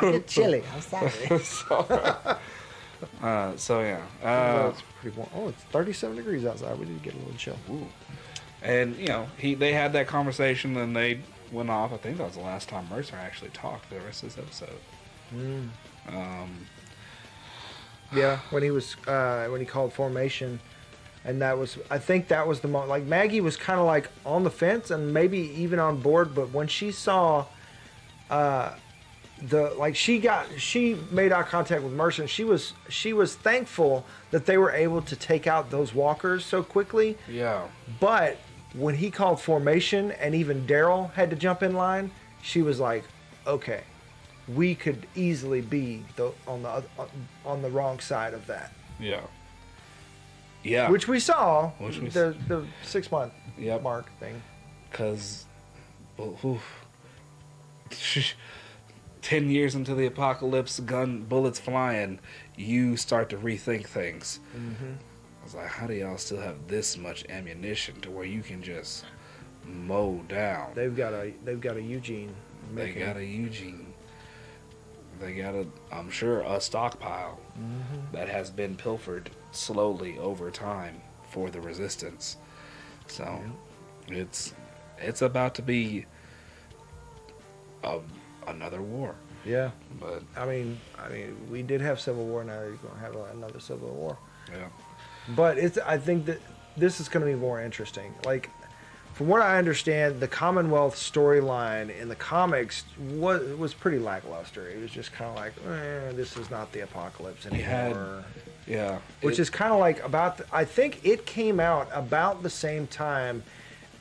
It's chilly. I'm sorry. So yeah, it's pretty warm. Oh, it's 37 degrees outside. We did get a little chill. Ooh. And they had that conversation, and they went off. I think that was the last time Mercer actually talked for the rest of this episode. Yeah, when he called formation, and I think that was the moment. Like Maggie was kind of like on the fence and maybe even on board, but when she saw, she made eye contact with Mercer, and she was thankful that they were able to take out those walkers so quickly. Yeah. But when he called formation and even Daryl had to jump in line, she was like, okay, we could easily be on the wrong side of that. Yeah. Yeah. Which we saw, the 6 month mark thing. Because 10 years into the apocalypse, bullets flying, you start to rethink things. Mm-hmm. I was like, how do y'all still have this much ammunition to where you can just mow down? They've got a Eugene. They got a Eugene. They got I'm sure, a stockpile that has been pilfered slowly over time for the resistance. So it's about to be another war. Yeah. But I mean, we did have Civil War. Now you're going to have another Civil War. Yeah. But I think that this is going to be more interesting. Like, from what I understand, the Commonwealth storyline in the comics was pretty lackluster. It was just kind of like, this is not the apocalypse anymore. Which is kind of like I think it came out about the same time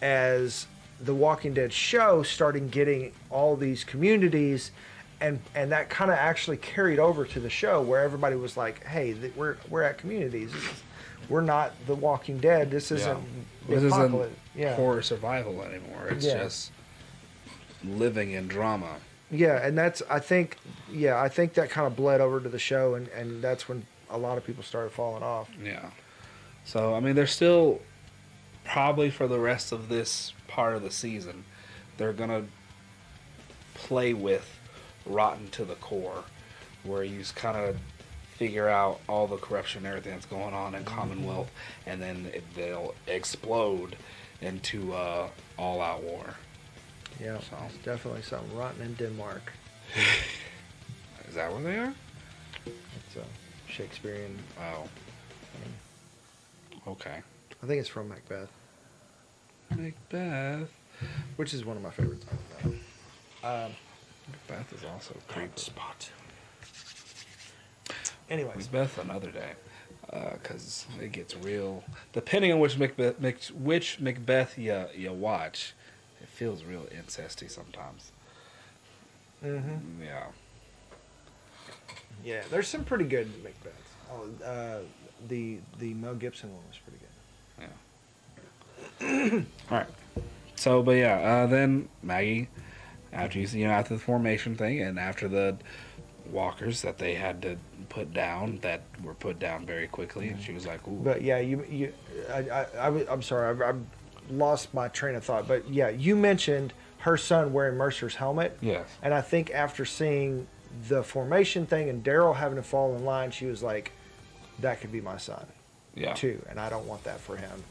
as the Walking Dead show started getting all these communities, and that kind of actually carried over to the show where everybody was like, hey, we're at communities. We're not the Walking Dead. This isn't the apocalypse. Horror survival anymore. It's just living in drama. Yeah, and I think that kind of bled over to the show, and that's when a lot of people started falling off. Yeah. So, I mean, they're still probably for the rest of this part of the season, they're going to play with Rotten to the core, where you kind of figure out all the corruption and everything that's going on in Commonwealth, and then they'll explode into all-out war. Yeah, so it's definitely something rotten in Denmark. Is that where they are? It's a Shakespearean. Oh. Okay. I think it's from Macbeth. Macbeth. Which is one of my favorites. Macbeth is also creepy. Spot. Anyways. Macbeth another day. because it gets real. Depending on which Macbeth you watch, it feels real incesty sometimes. Mm-hmm. Yeah. Yeah, there's some pretty good Macbeths. Oh, the Mel Gibson one was pretty good. Yeah. All right. So, but yeah, then Maggie, after after the formation thing and after the walkers that they had to put down, that were put down very quickly, and she was like, "Ooh." But yeah, I'm sorry, I lost my train of thought. But yeah, you mentioned her son wearing Mercer's helmet. Yes. And I think after seeing the formation thing and Daryl having to fall in line, she was like, "That could be my son, Yeah. too, and I don't want that for him."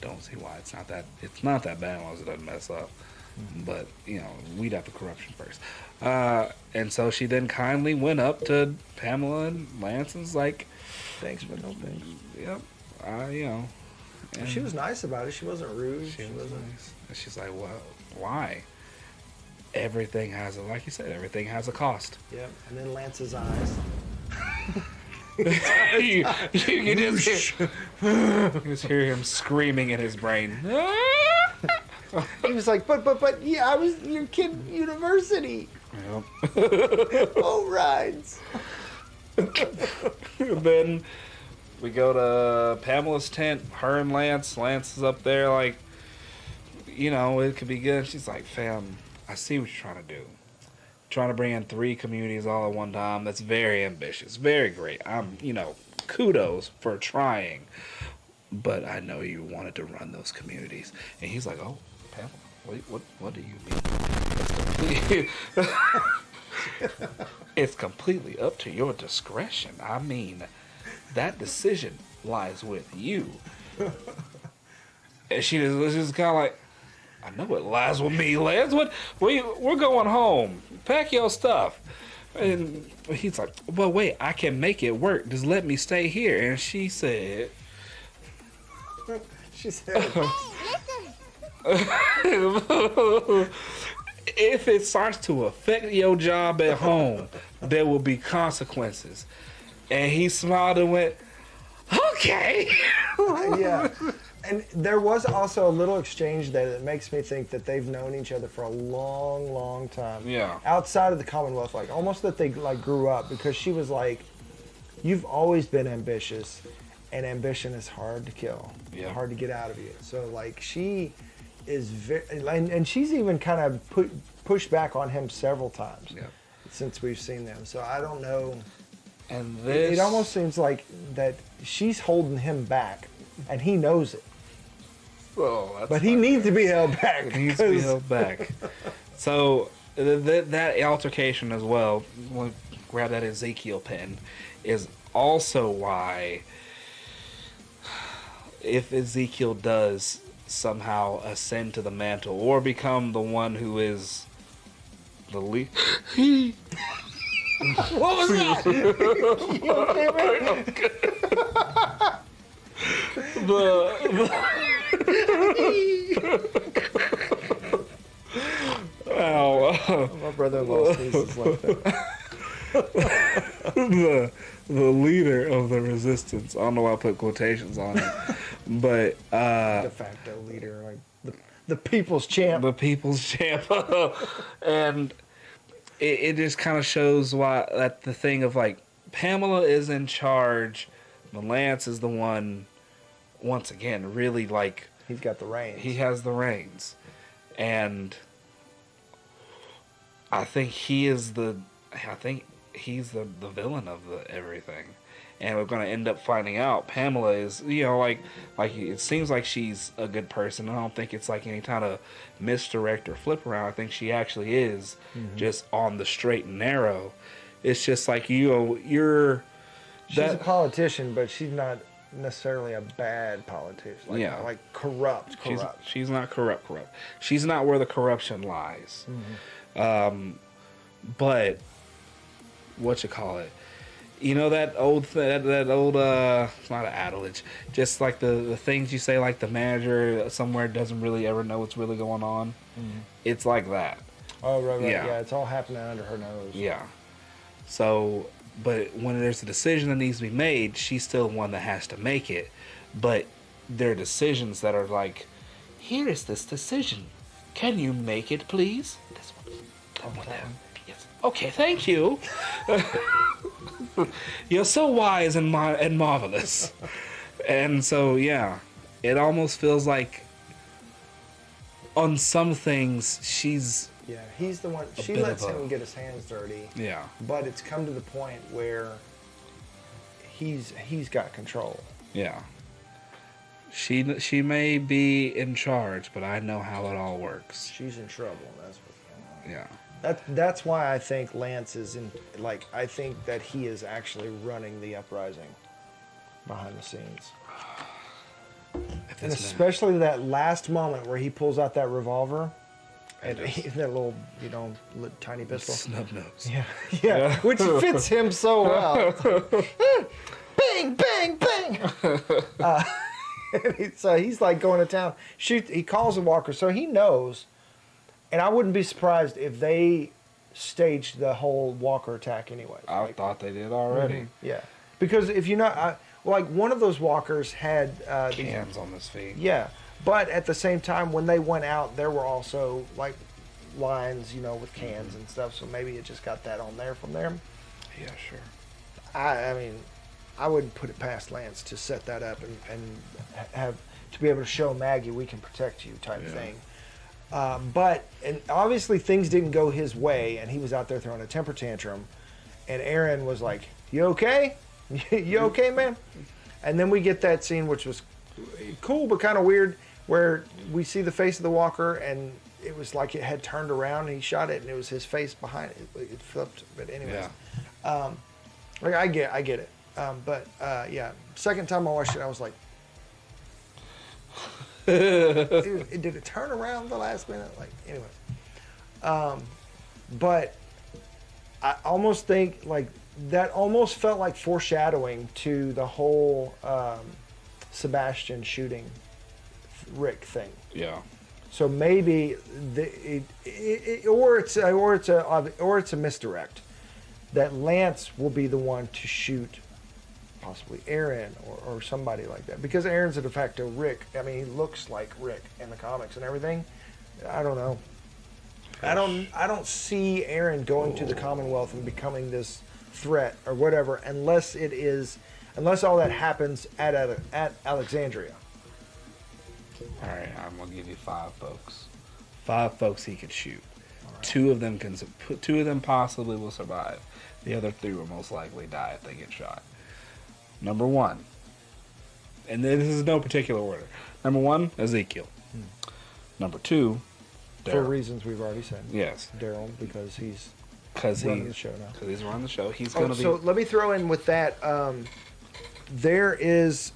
Don't see why it's not that bad as long as it doesn't mess up. But weed out the corruption first. And so she then kindly went up to Pamela and Lance and was like, Thanks, but no thanks. "Yep, And She was nice about it. She wasn't rude. She was nice. And she's like, "Well, why? Everything has like you said, everything has a cost." Yep. And then Lance's eyes. you just hear him screaming in his brain. He was like, but yeah, I was your kid university. Yep. Boat rides. Then we go to Pamela's tent. Her and Lance. Lance is up there like, it could be good. She's like, "Fam, I see what you're trying to do. Trying to bring in 3 communities all at one time. That's very ambitious. Very great. Kudos for trying. But I know you wanted to run those communities." And he's like, "Oh, Pamela, what do you mean? It's completely up to your discretion. I mean, that decision lies with you." And she was just kind of like, "I know it lies with me, Lance. We're going home. Pack your stuff." And he's like, "Well, wait, I can make it work. Just let me stay here." And she said, "If it starts to affect your job at home, there will be consequences." And he smiled and went, "Okay." Yeah. And there was also a little exchange there that makes me think that they've known each other for a long, long time. Yeah. Outside of the Commonwealth, like almost that they grew up, because she was like, "You've always been ambitious, and ambition is hard to kill, hard to get out of you." So like she is very, and she's even kind of pushed back on him several times since we've seen them. So I don't know. And It almost seems like that she's holding him back, and he knows it. But he needs to be held back. He needs to be held back. So that altercation as well, we'll grab that Ezekiel pen, is also why, if Ezekiel does somehow ascend to the mantle or become the one who is the lead. What was that? You okay, my brother-in-law sneezes like that. The leader of the resistance. I don't know why I put quotations on it, but de facto leader, like the people's champ. The people's champ, and it just kind of shows why that the thing of like Pamela is in charge, but Lance is the one. Once again, really like he's got the reins. He has the reins, and I think he's the villain of everything, and we're gonna end up finding out Pamela is like it seems like she's a good person. I don't think it's like any kind of misdirect or flip around. I think she actually is just on the straight and narrow. It's just like she's a politician, but she's not necessarily a bad politician. Like corrupt. She's not corrupt. She's not where the corruption lies. But what you call it? That old it's not an adage. Just like the things you say, like the manager somewhere doesn't really ever know what's really going on. It's like that. Oh right. Yeah, it's all happening under her nose. Yeah. So But when there's a decision that needs to be made, she's still one that has to make it. But there are decisions that are like, here is this decision. Can you make it, please? This one. That one there. Yes. Okay, thank you. You're so wise and marvelous. And so, yeah, it almost feels like on some things she's... Yeah, he's the one. She lets him get his hands dirty. Yeah. But it's come to the point where he's got control. Yeah. She may be in charge, but I know how it all works. She's in trouble. That's what's going on. Yeah. That's why I think Lance is in. Like, I think that he is actually running the uprising behind the scenes. And especially that last moment where he pulls out that revolver. And that little, tiny pistol. Snub nose. Yeah, which fits him so well. Bang, bang, bang. So he's like going to town. He calls the walker, so he knows. And I wouldn't be surprised if they staged the whole walker attack anyway. I thought they did already. Mm-hmm. Yeah, because if you know, like one of those walkers had cans on his feet. Yeah. But at the same time, when they went out, there were also like lines, with cans and stuff. So maybe it just got that on there from there. Yeah, sure. I mean, I wouldn't put it past Lance to set that up and have to be able to show Maggie we can protect you type thing. But obviously things didn't go his way, and he was out there throwing a temper tantrum. And Aaron was like, "You okay? You okay, man?" And then we get that scene, which was cool but kind of weird, where we see the face of the walker, and it was like it had turned around, and he shot it, and it was his face behind it. It flipped, but anyways. Like I get it. But second time I watched it, I was like, dude, did it turn around the last minute? Like, anyway. But I almost think, like, that almost felt like foreshadowing to the whole Sebastian shooting Rick thing. Yeah. So maybe it's a misdirect that Lance will be the one to shoot possibly Aaron or somebody like that, because Aaron's a de facto Rick. I mean, he looks like Rick in the comics and everything. I don't know. I don't see Aaron going to the Commonwealth and becoming this threat or whatever unless all that happens at Alexandria. All right, I'm gonna give you 5 folks. 5 folks he could shoot. Right. 2 of them possibly will survive. The other 3 will most likely die if they get shot. Number 1, and this is no particular order. Number 1, Ezekiel. Number 2, Daryl. For reasons we've already said. Yes. Daryl, because he's running the show now. Because he's running the show. He's going to be... So let me throw in with that. There is...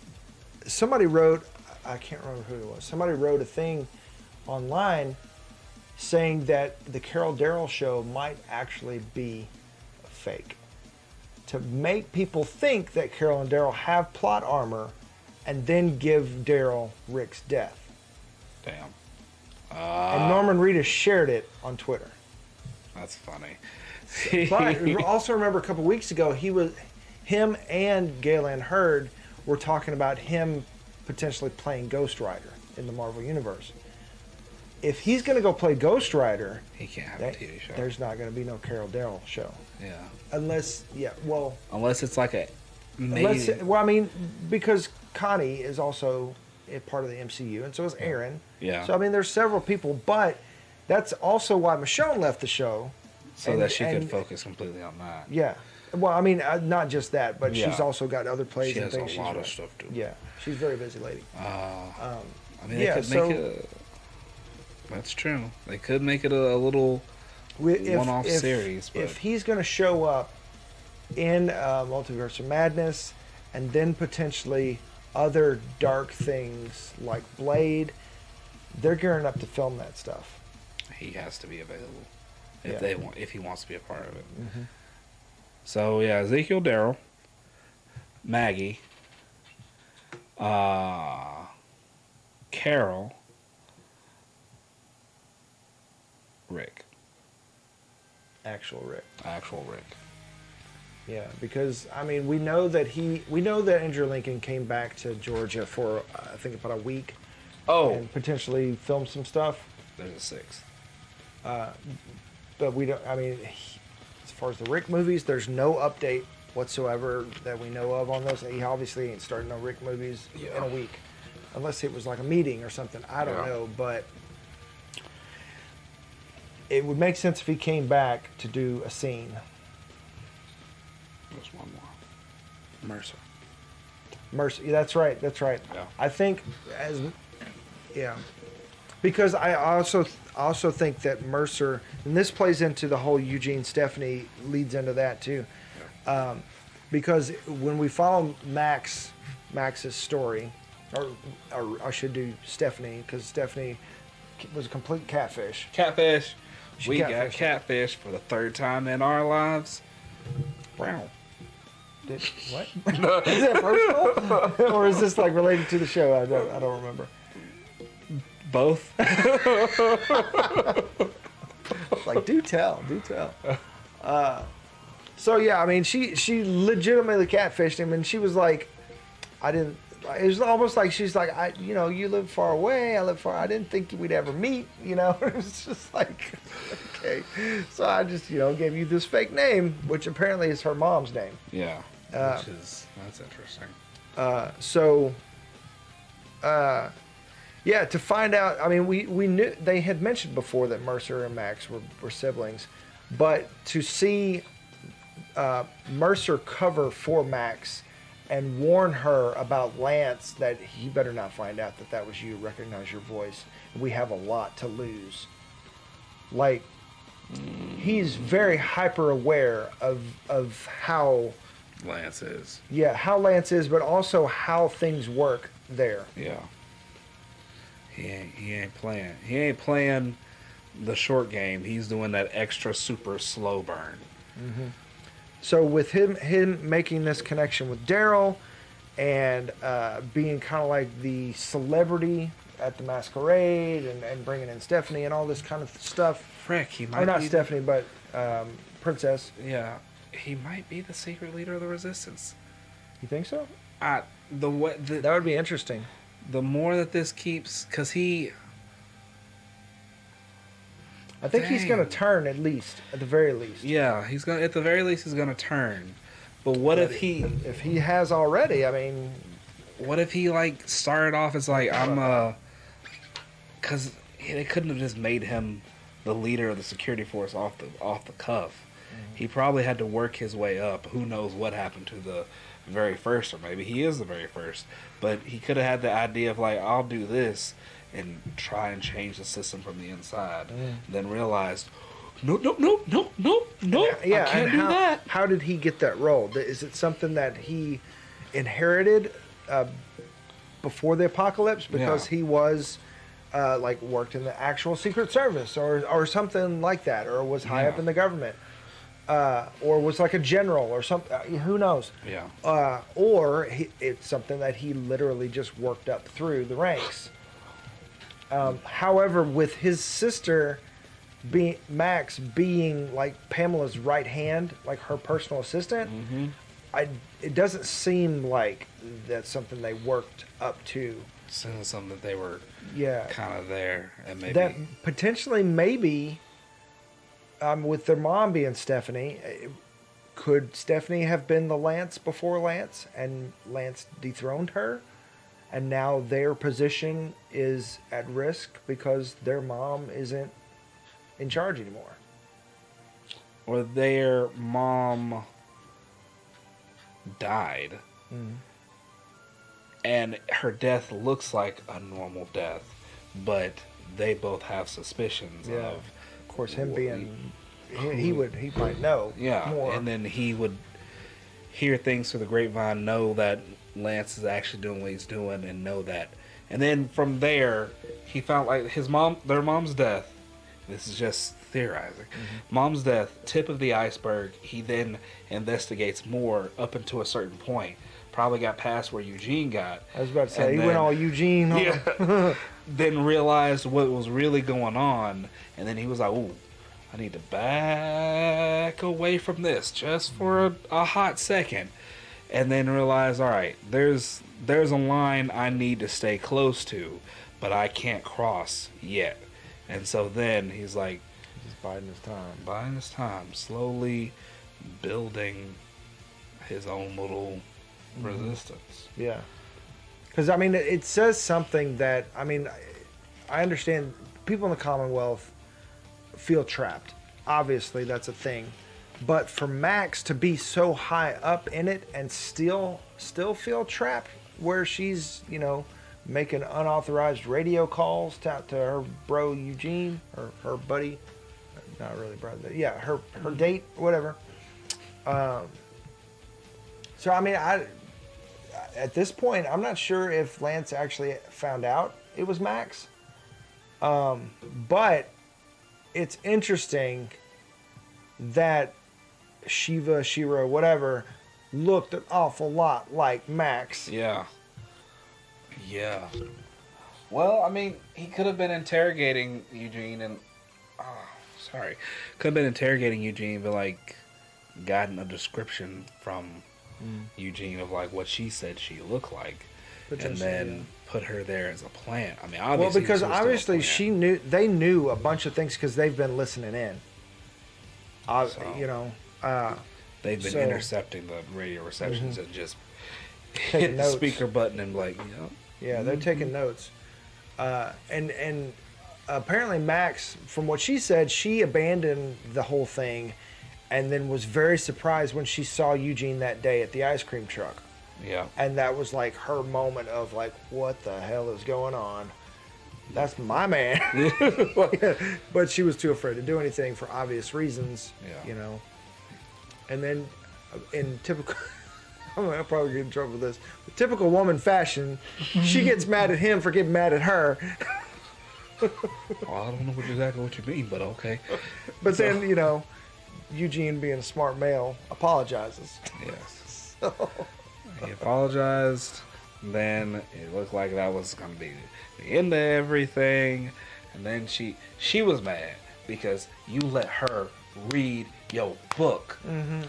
Somebody wrote... I can't remember who it was. Somebody wrote a thing online saying that the Carol Daryl show might actually be fake. To make people think that Carol and Daryl have plot armor and then give Daryl Rick's death. Damn. And Norman Reedus shared it on Twitter. That's funny. But also remember a couple weeks ago, him and Galen Hurd were talking about him potentially playing Ghost Rider in the Marvel Universe. If he's going to go play Ghost Rider, he can't have a TV show. There's not going to be no Carol Daryl show. Yeah. Unless it's like a... because Connie is also a part of the MCU, and so is Aaron. Yeah. So, I mean, there's several people, but that's also why Michonne left the show. So that she could focus completely on that. Yeah. Well, I mean, not just that, but she's also got other plays she and things. She has a lot of stuff, too. Yeah. She's a very busy lady. I mean, they could make it... That's true. They could make it a little one-off series. But if he's going to show up in Multiverse of Madness and then potentially other dark things like Blade, they're gearing up to film that stuff. He has to be available if he wants to be a part of it. Mm-hmm. So yeah, Ezekiel, Daryl, Maggie, Carol, Rick. Actual Rick. Yeah, because I mean, we know that Andrew Lincoln came back to Georgia for I think about a week. And potentially film some stuff. There's a 6th. But we don't. I mean, as far as the Rick movies, there's no update whatsoever that we know of on those. He obviously ain't starting no Rick movies in a week, unless it was like a meeting or something. I don't know, but it would make sense if he came back to do a scene. There's one more. Mercer. Mercy. That's right. That's right. Yeah. I think because I also think that Mercer, and this plays into the whole Eugene Stephanie leads into that too, because when we follow Max's story, or I should do Stephanie, because Stephanie was a complete catfish. Catfish. She got catfish for the 3rd time in our lives. Wow. What? Is that personal? Or is this like related to the show? I don't remember. Both. Like, do tell. So yeah, I mean, she legitimately catfished him, and she was like, it was almost like she's like, you live far away, I live far. I didn't think we'd ever meet. It was just like, okay. So I just gave you this fake name, which apparently is her mom's name. Yeah. That's interesting. Yeah, to find out, I mean, we knew, they had mentioned before that Mercer and Max were siblings, but to see Mercer cover for Max and warn her about Lance, that he better not find out that was you, recognize your voice, we have a lot to lose. Like, he's very hyper aware of how Lance is. Yeah, how Lance is, but also how things work there. Yeah. He ain't playing. He ain't playing the short game. He's doing that extra super slow burn. Mm-hmm. So with him making this connection with Daryl and being kind of like the celebrity at the masquerade and bringing in Stephanie and all this kind of stuff. Frick, he might or not be Stephanie, but Princess. Yeah, he might be the secret leader of the Resistance. You think so? That would be interesting. The more that this keeps, because I think he's going to turn at the very least. Yeah, he's going. At the very least, he's going to turn. But what if he? If he has already, I mean, what if he like started off as like because they couldn't have just made him the leader of the security force off the cuff. Mm-hmm. He probably had to work his way up. Who knows what happened to the very first, or maybe he is the very first. But he could have had the idea of like, I'll do this and try and change the system from the inside. Then realized, no, yeah, I can't do that. How did he get that role? Is it something that he inherited before the apocalypse because he was like worked in the actual Secret Service or something like that, or was high up in the government? Or was like a general or something. Who knows? Yeah. Or it's something that he literally just worked up through the ranks. However, with his sister, Max being like Pamela's right hand, like her personal assistant, it doesn't seem like that's something they worked up to. Seems something that they were kind of there, and maybe that potentially maybe. With their mom being Stephanie, could Stephanie have been the Lance before Lance, and Lance dethroned her, and now their position is at risk because their mom isn't in charge anymore? Or their mom died, and her death looks like a normal death, but they both have suspicions of. Of course, him being, he might know more. And then he would hear things through the grapevine, know that Lance is actually doing what he's doing, and know that. And then from there, he found like their mom's death. This is just theorizing. Mom's death, tip of the iceberg. He then investigates more up until a certain point. Probably got past where Eugene got. I was about to say, he went all Eugene. Yeah. Then realized what was really going on, and then he was like, "Ooh, I need to back away from this just for a hot second, and then realize, all right, there's a line I need to stay close to, but I can't cross yet. And so then he's like, Just biding his time. slowly building his own little resistance. Yeah. Because, I mean, it says something that, I mean, I understand people in the Commonwealth feel trapped. Obviously, that's a thing. But for Max to be so high up in it and still feel trapped, where she's, you know, making unauthorized radio calls to her bro Eugene, or her buddy, not really brother, yeah, her date, whatever. So I mean, at this point, I'm not sure if Lance actually found out it was Max. But it's interesting that Shira, whatever, looked an awful lot like Max. Yeah. Yeah. Well, I mean, he could have been interrogating Eugene and... could have been interrogating Eugene, but, like, gotten a description from Eugene of, like, what she said she looked like. And then put her there as a plant. I mean, obviously... Well, because obviously they knew a bunch of things because they've been listening in. You know... they've been intercepting the radio receptions and just taking hit the notes. Speaker button and like, Yeah, they're taking notes. And apparently Max, from what she said, she abandoned the whole thing and then was very surprised when she saw Eugene that day at the ice cream truck. Yeah. And that was like her moment of like, what the hell is going on? That's my man. But she was too afraid to do anything for obvious reasons, you know. And then in typical... I'll probably get in trouble with this. But typical woman fashion, she gets mad at him for getting mad at her. Well, I don't know exactly what you mean, but okay. But then, you know, Eugene, being a smart male, apologizes. Yes. So. He apologized. Then it looked like that was going to be the end of everything. And then she was mad because you let her read your book.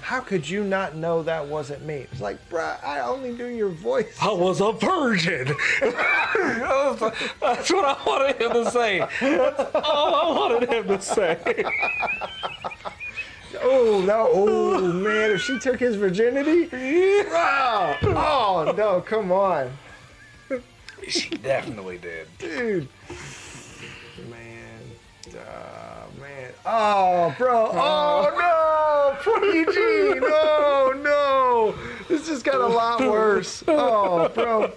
How could you not know that wasn't me? It's like, bruh, I only knew your voice. I was a virgin. That's what I wanted him to say. That's all I wanted him to say. Oh, no. Oh, man. If she took his virginity? Oh, no. Come on. She definitely did. Dude. Man. Man. Oh, bro. Oh, no. Poor Eugene. Oh, no. This just got a lot worse. Oh, bro.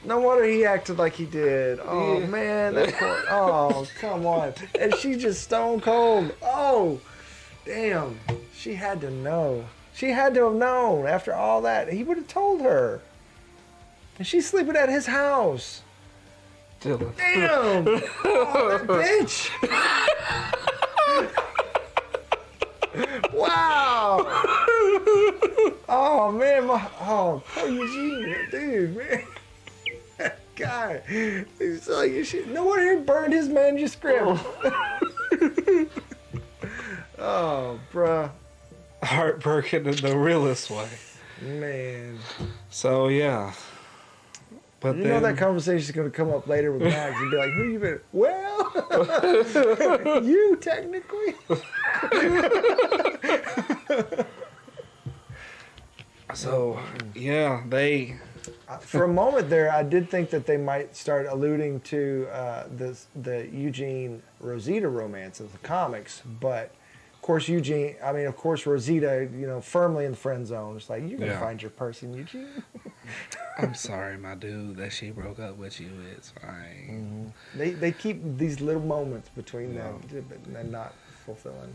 No wonder he acted like he did. Oh, man. That poor, oh, come on. And she just stone cold. Oh, damn. She had to know. She had to have known after all that. He would have told her. And she's sleeping at his house. Dylan. Damn! Oh, that bitch! Wow! Oh man, poor Eugene, dude, man. That guy, he's like, no wonder he burned his manuscript. Oh, bruh. Heartbroken in the realest way. Man. So yeah. But you know that conversation is going to come up later with Max and be like, who you been? Well, you technically. So, yeah, they... For a moment there, I did think that they might start alluding to the Eugene Rosita romance of the comics, but of course Rosita, you know, firmly in the friend zone. It's like, you're going to find your person, Eugene. I'm sorry, my dude, that she broke up with you. It's fine. They keep these little moments between them and not fulfilling.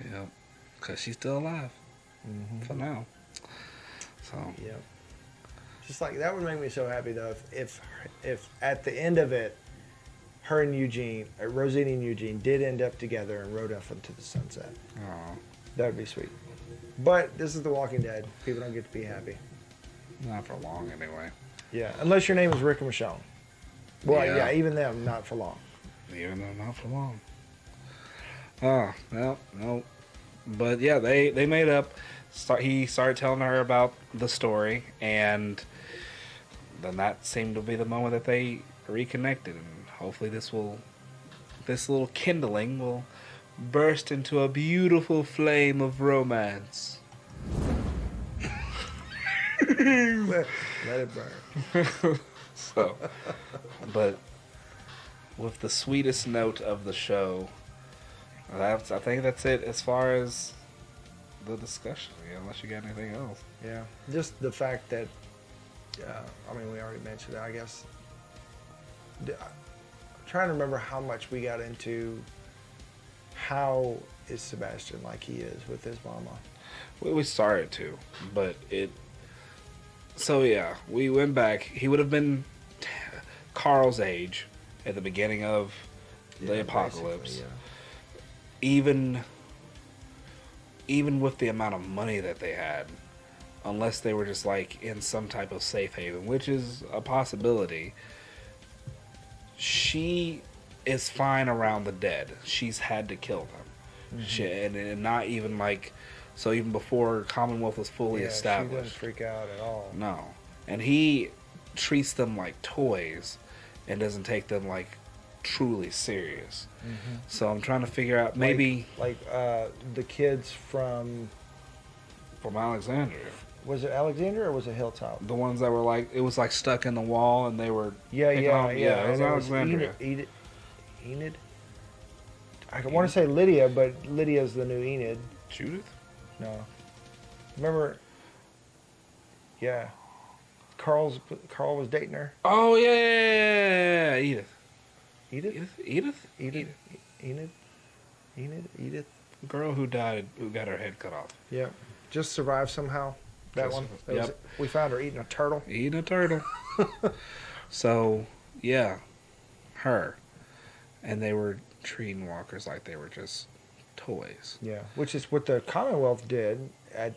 Yeah, because she's still alive for now. So yeah, just like that would make me so happy though if at the end of it, her and Eugene, Rosita and Eugene did end up together and rode off into the sunset. Oh, That would be sweet. But this is The Walking Dead. People don't get to be happy. not for long anyway. Yeah, unless your name is Rick and Michonne. Well, Yeah. yeah, even them, not for long. Even though not for long. Oh, no. But yeah, they made up. He started telling her about the story, and then that seemed to be the moment that they reconnected. And hopefully, this little kindling will burst into a beautiful flame of romance. Let it burn. So, but with the sweetest note of the show, I think that's it as far as the discussion. Yeah, unless you got anything else. Yeah, just the fact that, I mean, we already mentioned it, I guess. I'm trying to remember how much we got into how is Sebastian like he is with his mama. We started to, but it... So yeah, we went back. He would have been Carl's age at the beginning of the apocalypse. Yeah. Even with the amount of money that they had, unless they were just like in some type of safe haven, which is a possibility, she is fine around the dead. She's had to kill them. Mm-hmm. And not even like, so even before Commonwealth was fully established. She doesn't freak out at all. No. And he treats them like toys and doesn't take them like truly serious. Mm-hmm. So I'm trying to figure out maybe like the kids from Alexandria. Was it Alexandria or was it Hilltop? The ones that were like, it was like stuck in the wall and they were Yeah. it was Alexandria. Enid. I want to say Lydia, but Lydia's the new Enid. Judith? No. Remember? Yeah. Carl was dating her. Oh yeah. Edith. Edith. Girl who died, who got her head cut off. Yep. Just survived somehow. That one. We found her eating a turtle. Eating a turtle. So, yeah. Her. And they were treating walkers like they were just toys. Yeah. Which is what the Commonwealth did at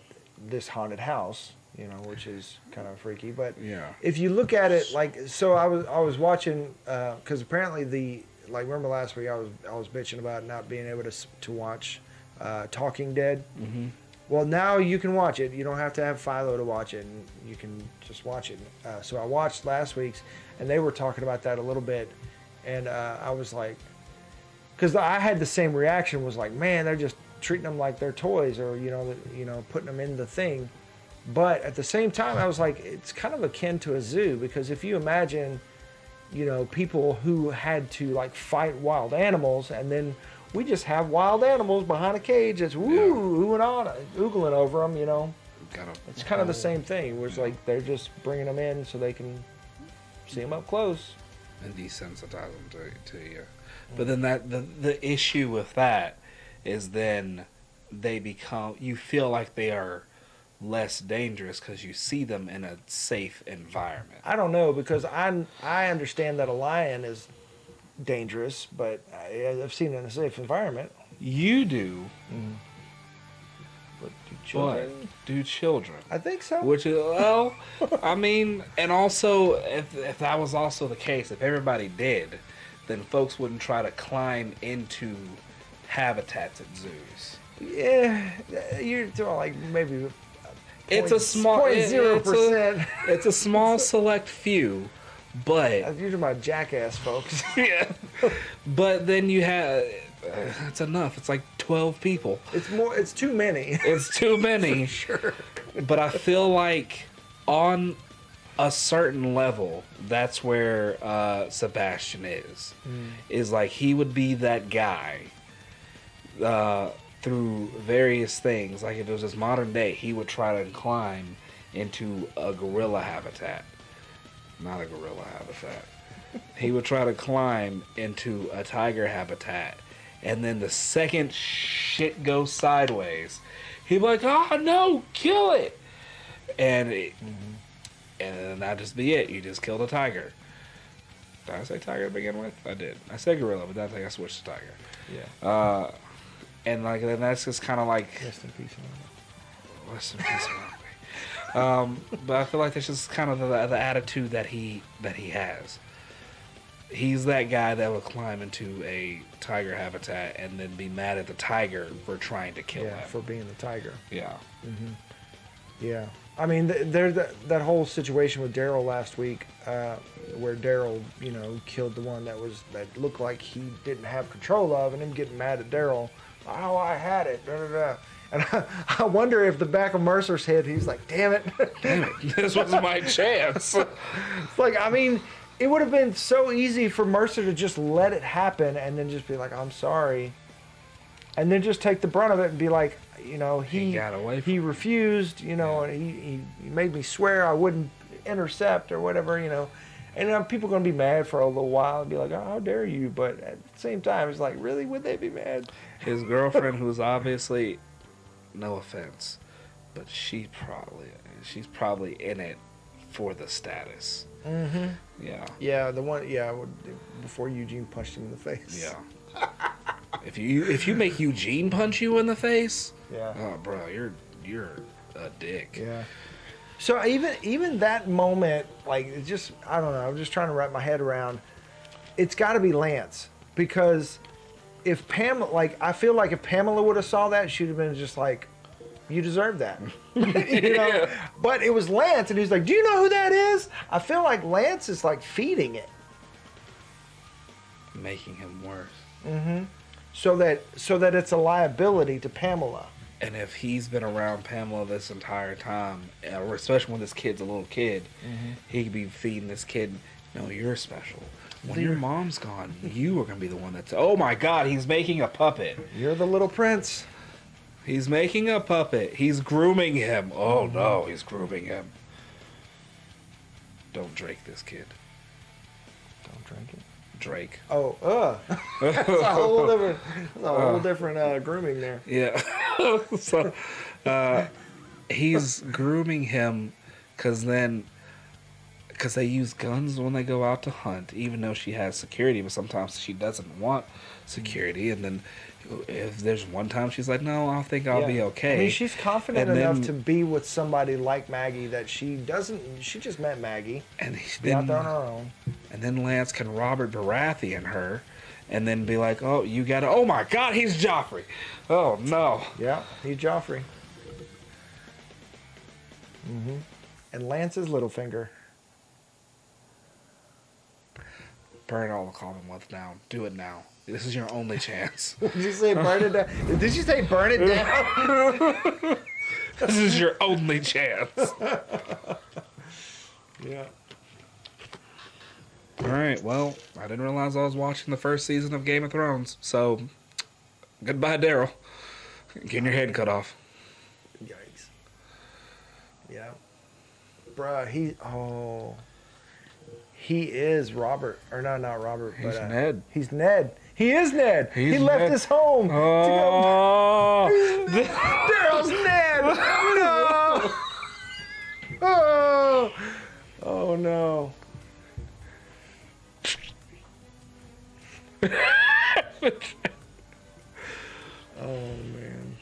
this haunted house, which is kind of freaky. But yeah, if you look at it so I was watching, because apparently remember last week I was bitching about not being able to watch Talking Dead. Mm-hmm. Well, now you can watch it. You don't have to have Philo to watch it, and you can just watch it. So I watched last week's, and they were talking about that a little bit, and I was like, because I had the same reaction, was like, man, they're just treating them like they're toys, or putting them in the thing. But at the same time, I was like, it's kind of akin to a zoo, because if you imagine, people who had to fight wild animals, and then we just have wild animals behind a cage that's oohing on, oogling over them, It's kind of the same thing, where it's like they're just bringing them in so they can see them up close. And desensitize them to you. But then the issue with that is then they become, you feel like they are less dangerous because you see them in a safe environment. I don't know, because I understand that a lion is dangerous, but I've seen it in a safe environment. You do. Mm. But do children? Do children? I think so. Which is, well, I mean, and also, if that was also the case, if everybody did, then folks wouldn't try to climb into habitats at zoos. Yeah, you're talking maybe. It's a small 0.0%. It's a small select few, but you're talking about jackass folks. Yeah. But then you have it's enough. It's like 12 people. It's too many. It's too many. Sure. But I feel like on a certain level, that's where Sebastian is. Is like he would be that guy. Through various things, like if it was just modern day, he would try to climb into a gorilla habitat. Not a gorilla habitat. He would try to climb into a tiger habitat, and then the second shit goes sideways, he'd be like, "Oh no, kill it!" And then that'd just be it. You just killed a tiger. Did I say tiger to begin with? I did. I said gorilla, but then I think I switched to tiger. Yeah. And then that's just kind of like Rest in peace. Rest in peace, Maggie. But I feel like that's just kind of the attitude that he has. He's that guy that would climb into a tiger habitat and then be mad at the tiger for trying to kill him. For being the tiger. Yeah. Yeah. I mean, there's that whole situation with Daryl last week, where Daryl, killed the one that looked like he didn't have control of, and him getting mad at Daryl. Oh, I had it. Da, da, da. And I wonder if the back of Mercer's head, he's like, damn it. Damn it. This was my chance. It's like, I mean, it would have been so easy for Mercer to just let it happen and then just be like, I'm sorry. And then just take the brunt of it and be like, he got away from he refused, and he made me swear I wouldn't intercept or whatever, And people are going to be mad for a little while and be like, oh, how dare you? But at the same time, it's like, really, would they be mad? His girlfriend, who's obviously, no offense, but she's probably in it for the status. Mm-hmm. Yeah. Yeah, before Eugene punched him in the face. Yeah. If you make Eugene punch you in the face, yeah. Oh, bro, you're a dick. Yeah. So even that moment, like, it's just, I don't know. I'm just trying to wrap my head around. It's got to be Lance, because if I feel like if Pamela would have saw that, she'd have been just like, you deserve that. Yeah. But it was Lance, and he's like, do you know who that is? I feel like Lance is like feeding it, Making him worse. mm-hmm. so that it's a liability to Pamela. And if he's been around Pamela this entire time, or especially when this kid's a little kid, he could be feeding this kid, no, you're special. When your mom's gone, you are going to be the one that's... Oh, my God, he's making a puppet. You're the little prince. He's making a puppet. He's grooming him. Oh, no, he's grooming him. Don't Drake this kid. Don't drink it. Drake. Oh, that's a whole different grooming there. Yeah. So, he's grooming him because they use guns when they go out to hunt, even though she has security, but sometimes she doesn't want security. And then if there's one time she's like, no, I think I'll be okay. I mean, she's confident And enough then- to be with somebody like Maggie that she just met Maggie. And Be out there on her own. And then Lance can Robert Baratheon her and then be like, oh, you got to... Oh, my God, he's Joffrey. Oh, no. Yeah, he's Joffrey. Mm-hmm. And Lance's Littlefinger. Burn all the Commonwealth down. Do it now. This is your only chance. Did you say burn it down? Did you say burn it down? This is your only chance. Yeah. All right, well, I didn't realize I was watching the first season of Game of Thrones, so goodbye, Daryl. Getting your head cut off. Yikes. Yeah. Bruh, he is Robert. Or no, not Robert. He's but, Ned. He's Ned. He is Ned. He's he left Ned. his home to go. Oh, Daryl's Ned. No. Oh. Oh no. Oh man.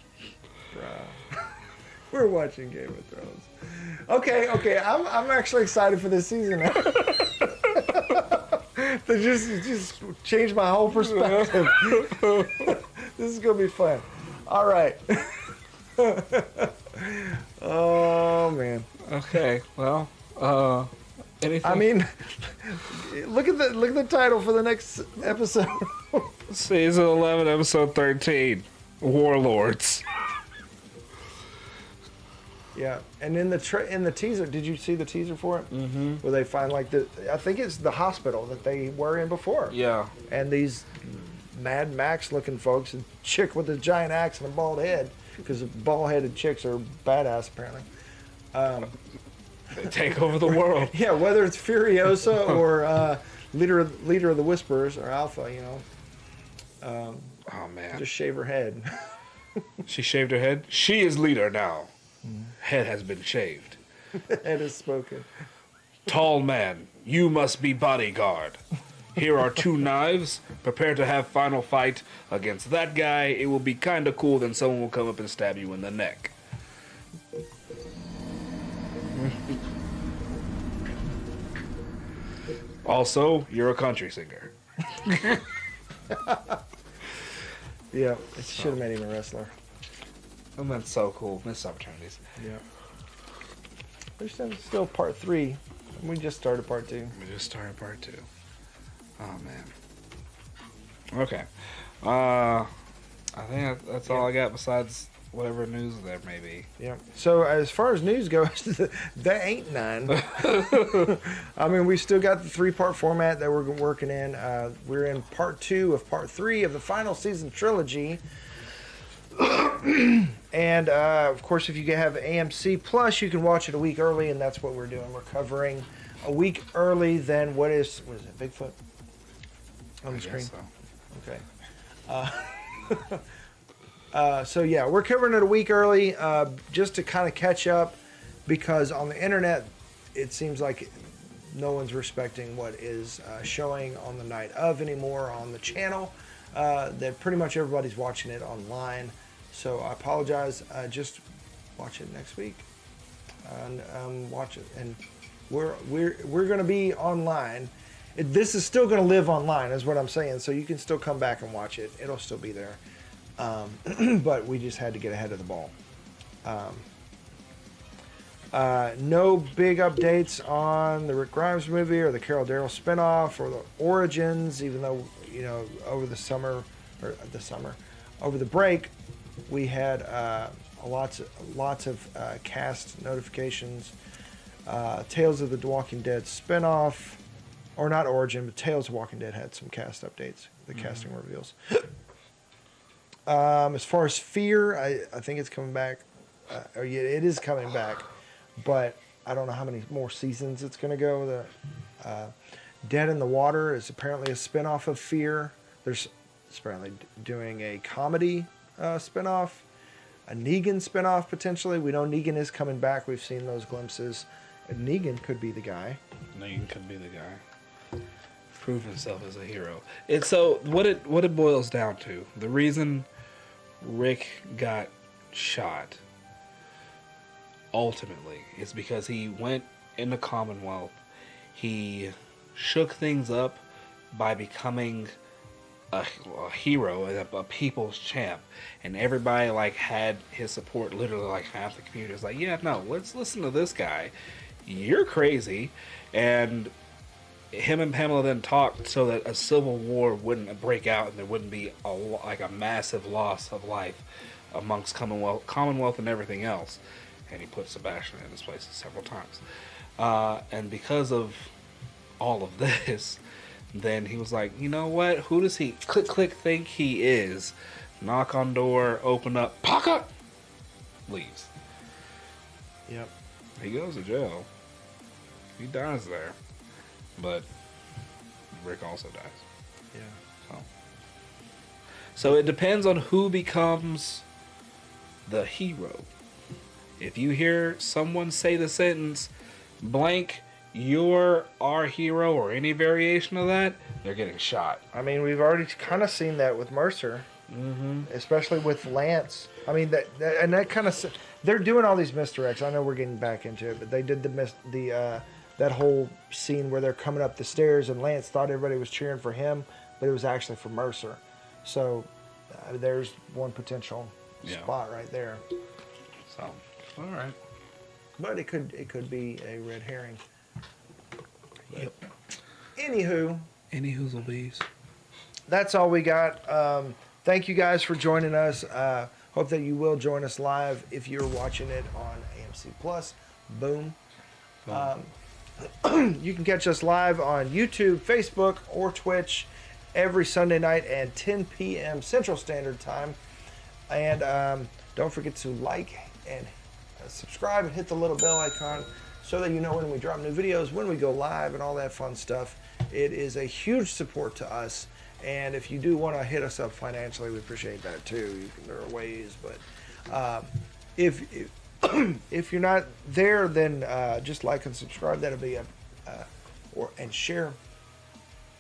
Bruh. We're watching Game of Thrones. Okay. I'm actually excited for this season. To just change my whole perspective. This is gonna be fun. All right. Oh man. okay. Well, anything? I mean, look at the title for the next episode. Season 11, episode 13, Warlords. Yeah, and in the teaser, did you see the teaser for it? Mm-hmm. Where they find I think it's the hospital that they were in before. Yeah. And these Mad Max looking folks, a chick with a giant axe and a bald head, because bald-headed chicks are badass apparently. They take over the world. Yeah, whether it's Furiosa or leader of the Whisperers or Alpha, Oh, man. just shave her head. She shaved her head. She is leader now. Head has been shaved. Head is spoken. Tall man, you must be bodyguard. Here are 2 knives. Prepare to have final fight against that guy. It will be kind of cool. Then someone will come up and stab you in the neck. Also, you're a country singer. Yeah, it should have made him a wrestler. And that's so cool. Missed opportunities. Yeah. There's still part 3. We just started part 2. We just started part 2. Oh, man. Okay. I think that's all I got besides whatever news there may be. Yeah. So as far as news goes, there ain't none. I mean, we still got the 3-part format that we're working in. We're in part 2 of part 3 of the final season trilogy. And of course, if you have AMC Plus, you can watch it a week early, and that's what we're doing. We're covering a week early than what is it, Bigfoot on the screen? So. Okay. So yeah, we're covering it a week early just to kind of catch up, because on the internet it seems like no one's respecting what is showing on the night of anymore on the channel. That pretty much everybody's watching it online. So I apologize. Just watch it next week and watch it. And we're going to be online. This is still going to live online, is what I'm saying. So you can still come back and watch it. It'll still be there. But we just had to get ahead of the ball. No big updates on the Rick Grimes movie or the Carol Darrell spinoff or the Origins, even though, you know, over the break, we had lots of cast notifications. Tales of the Walking Dead spinoff, or not Origin, but Tales of Walking Dead had some cast updates, the casting reveals. As far as Fear, I think it's coming back. It is coming back, but I don't know how many more seasons it's going to go. Dead in the Water is apparently a spinoff of Fear. There's apparently doing a comedy spinoff, a Negan spinoff potentially. We know Negan is coming back. We've seen those glimpses. And Negan could be the guy. Negan could be the guy. Prove himself as a hero. It's so what it boils down to. The reason Rick got shot ultimately is because he went in the Commonwealth. He shook things up by becoming a hero, a people's champ, and everybody like had his support. Literally, like half the community was like, "Yeah, no, let's listen to this guy. You're crazy," and him and Pamela then talked so that a civil war wouldn't break out and there wouldn't be a massive loss of life amongst Commonwealth and everything else. And he put Sebastian in his place several times. And because of all of this, then he was like, you know what? Who does he click think he is? Knock on door, open up, pocket, leaves. Yep. He goes to jail. He dies there. But Rick also dies. Yeah. So it depends on who becomes the hero. If you hear someone say the sentence, blank, you're our hero, or any variation of that, they're getting shot. I mean, we've already kind of seen that with Mercer, especially with Lance. I mean, that kind of, they're doing all these misdirects. I know we're getting back into it, but they did that whole scene where they're coming up the stairs and Lance thought everybody was cheering for him, but it was actually for Mercer. So there's one potential spot right there. So, all right. But it could be a red herring. Yep. Anywho. Any hoozlebees. That's all we got. Thank you guys for joining us. Hope that you will join us live if you're watching it on AMC Plus. Boom. You can catch us live on YouTube, Facebook, or Twitch every Sunday night at 10 p.m. Central Standard Time. And don't forget to like and subscribe and hit the little bell icon so that you know when we drop new videos, when we go live, and all that fun stuff. It is a huge support to us. And if you do want to hit us up financially, we appreciate that too. There are ways, but if you're not there, then just like and subscribe. That'll be and share.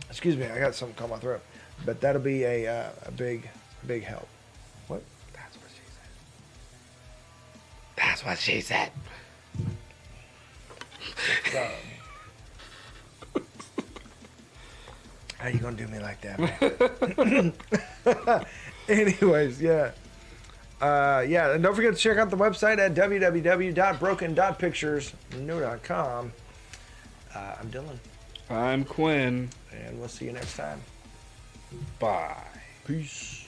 Excuse me, I got something caught in my throat, but that'll be a big help. What? That's what she said. That's what she said. How you gonna do me like that, man? Anyways, yeah. And don't forget to check out the website at www.broken.pictures.com. I'm Dylan. I'm Quinn. And we'll see you next time. Bye. Peace.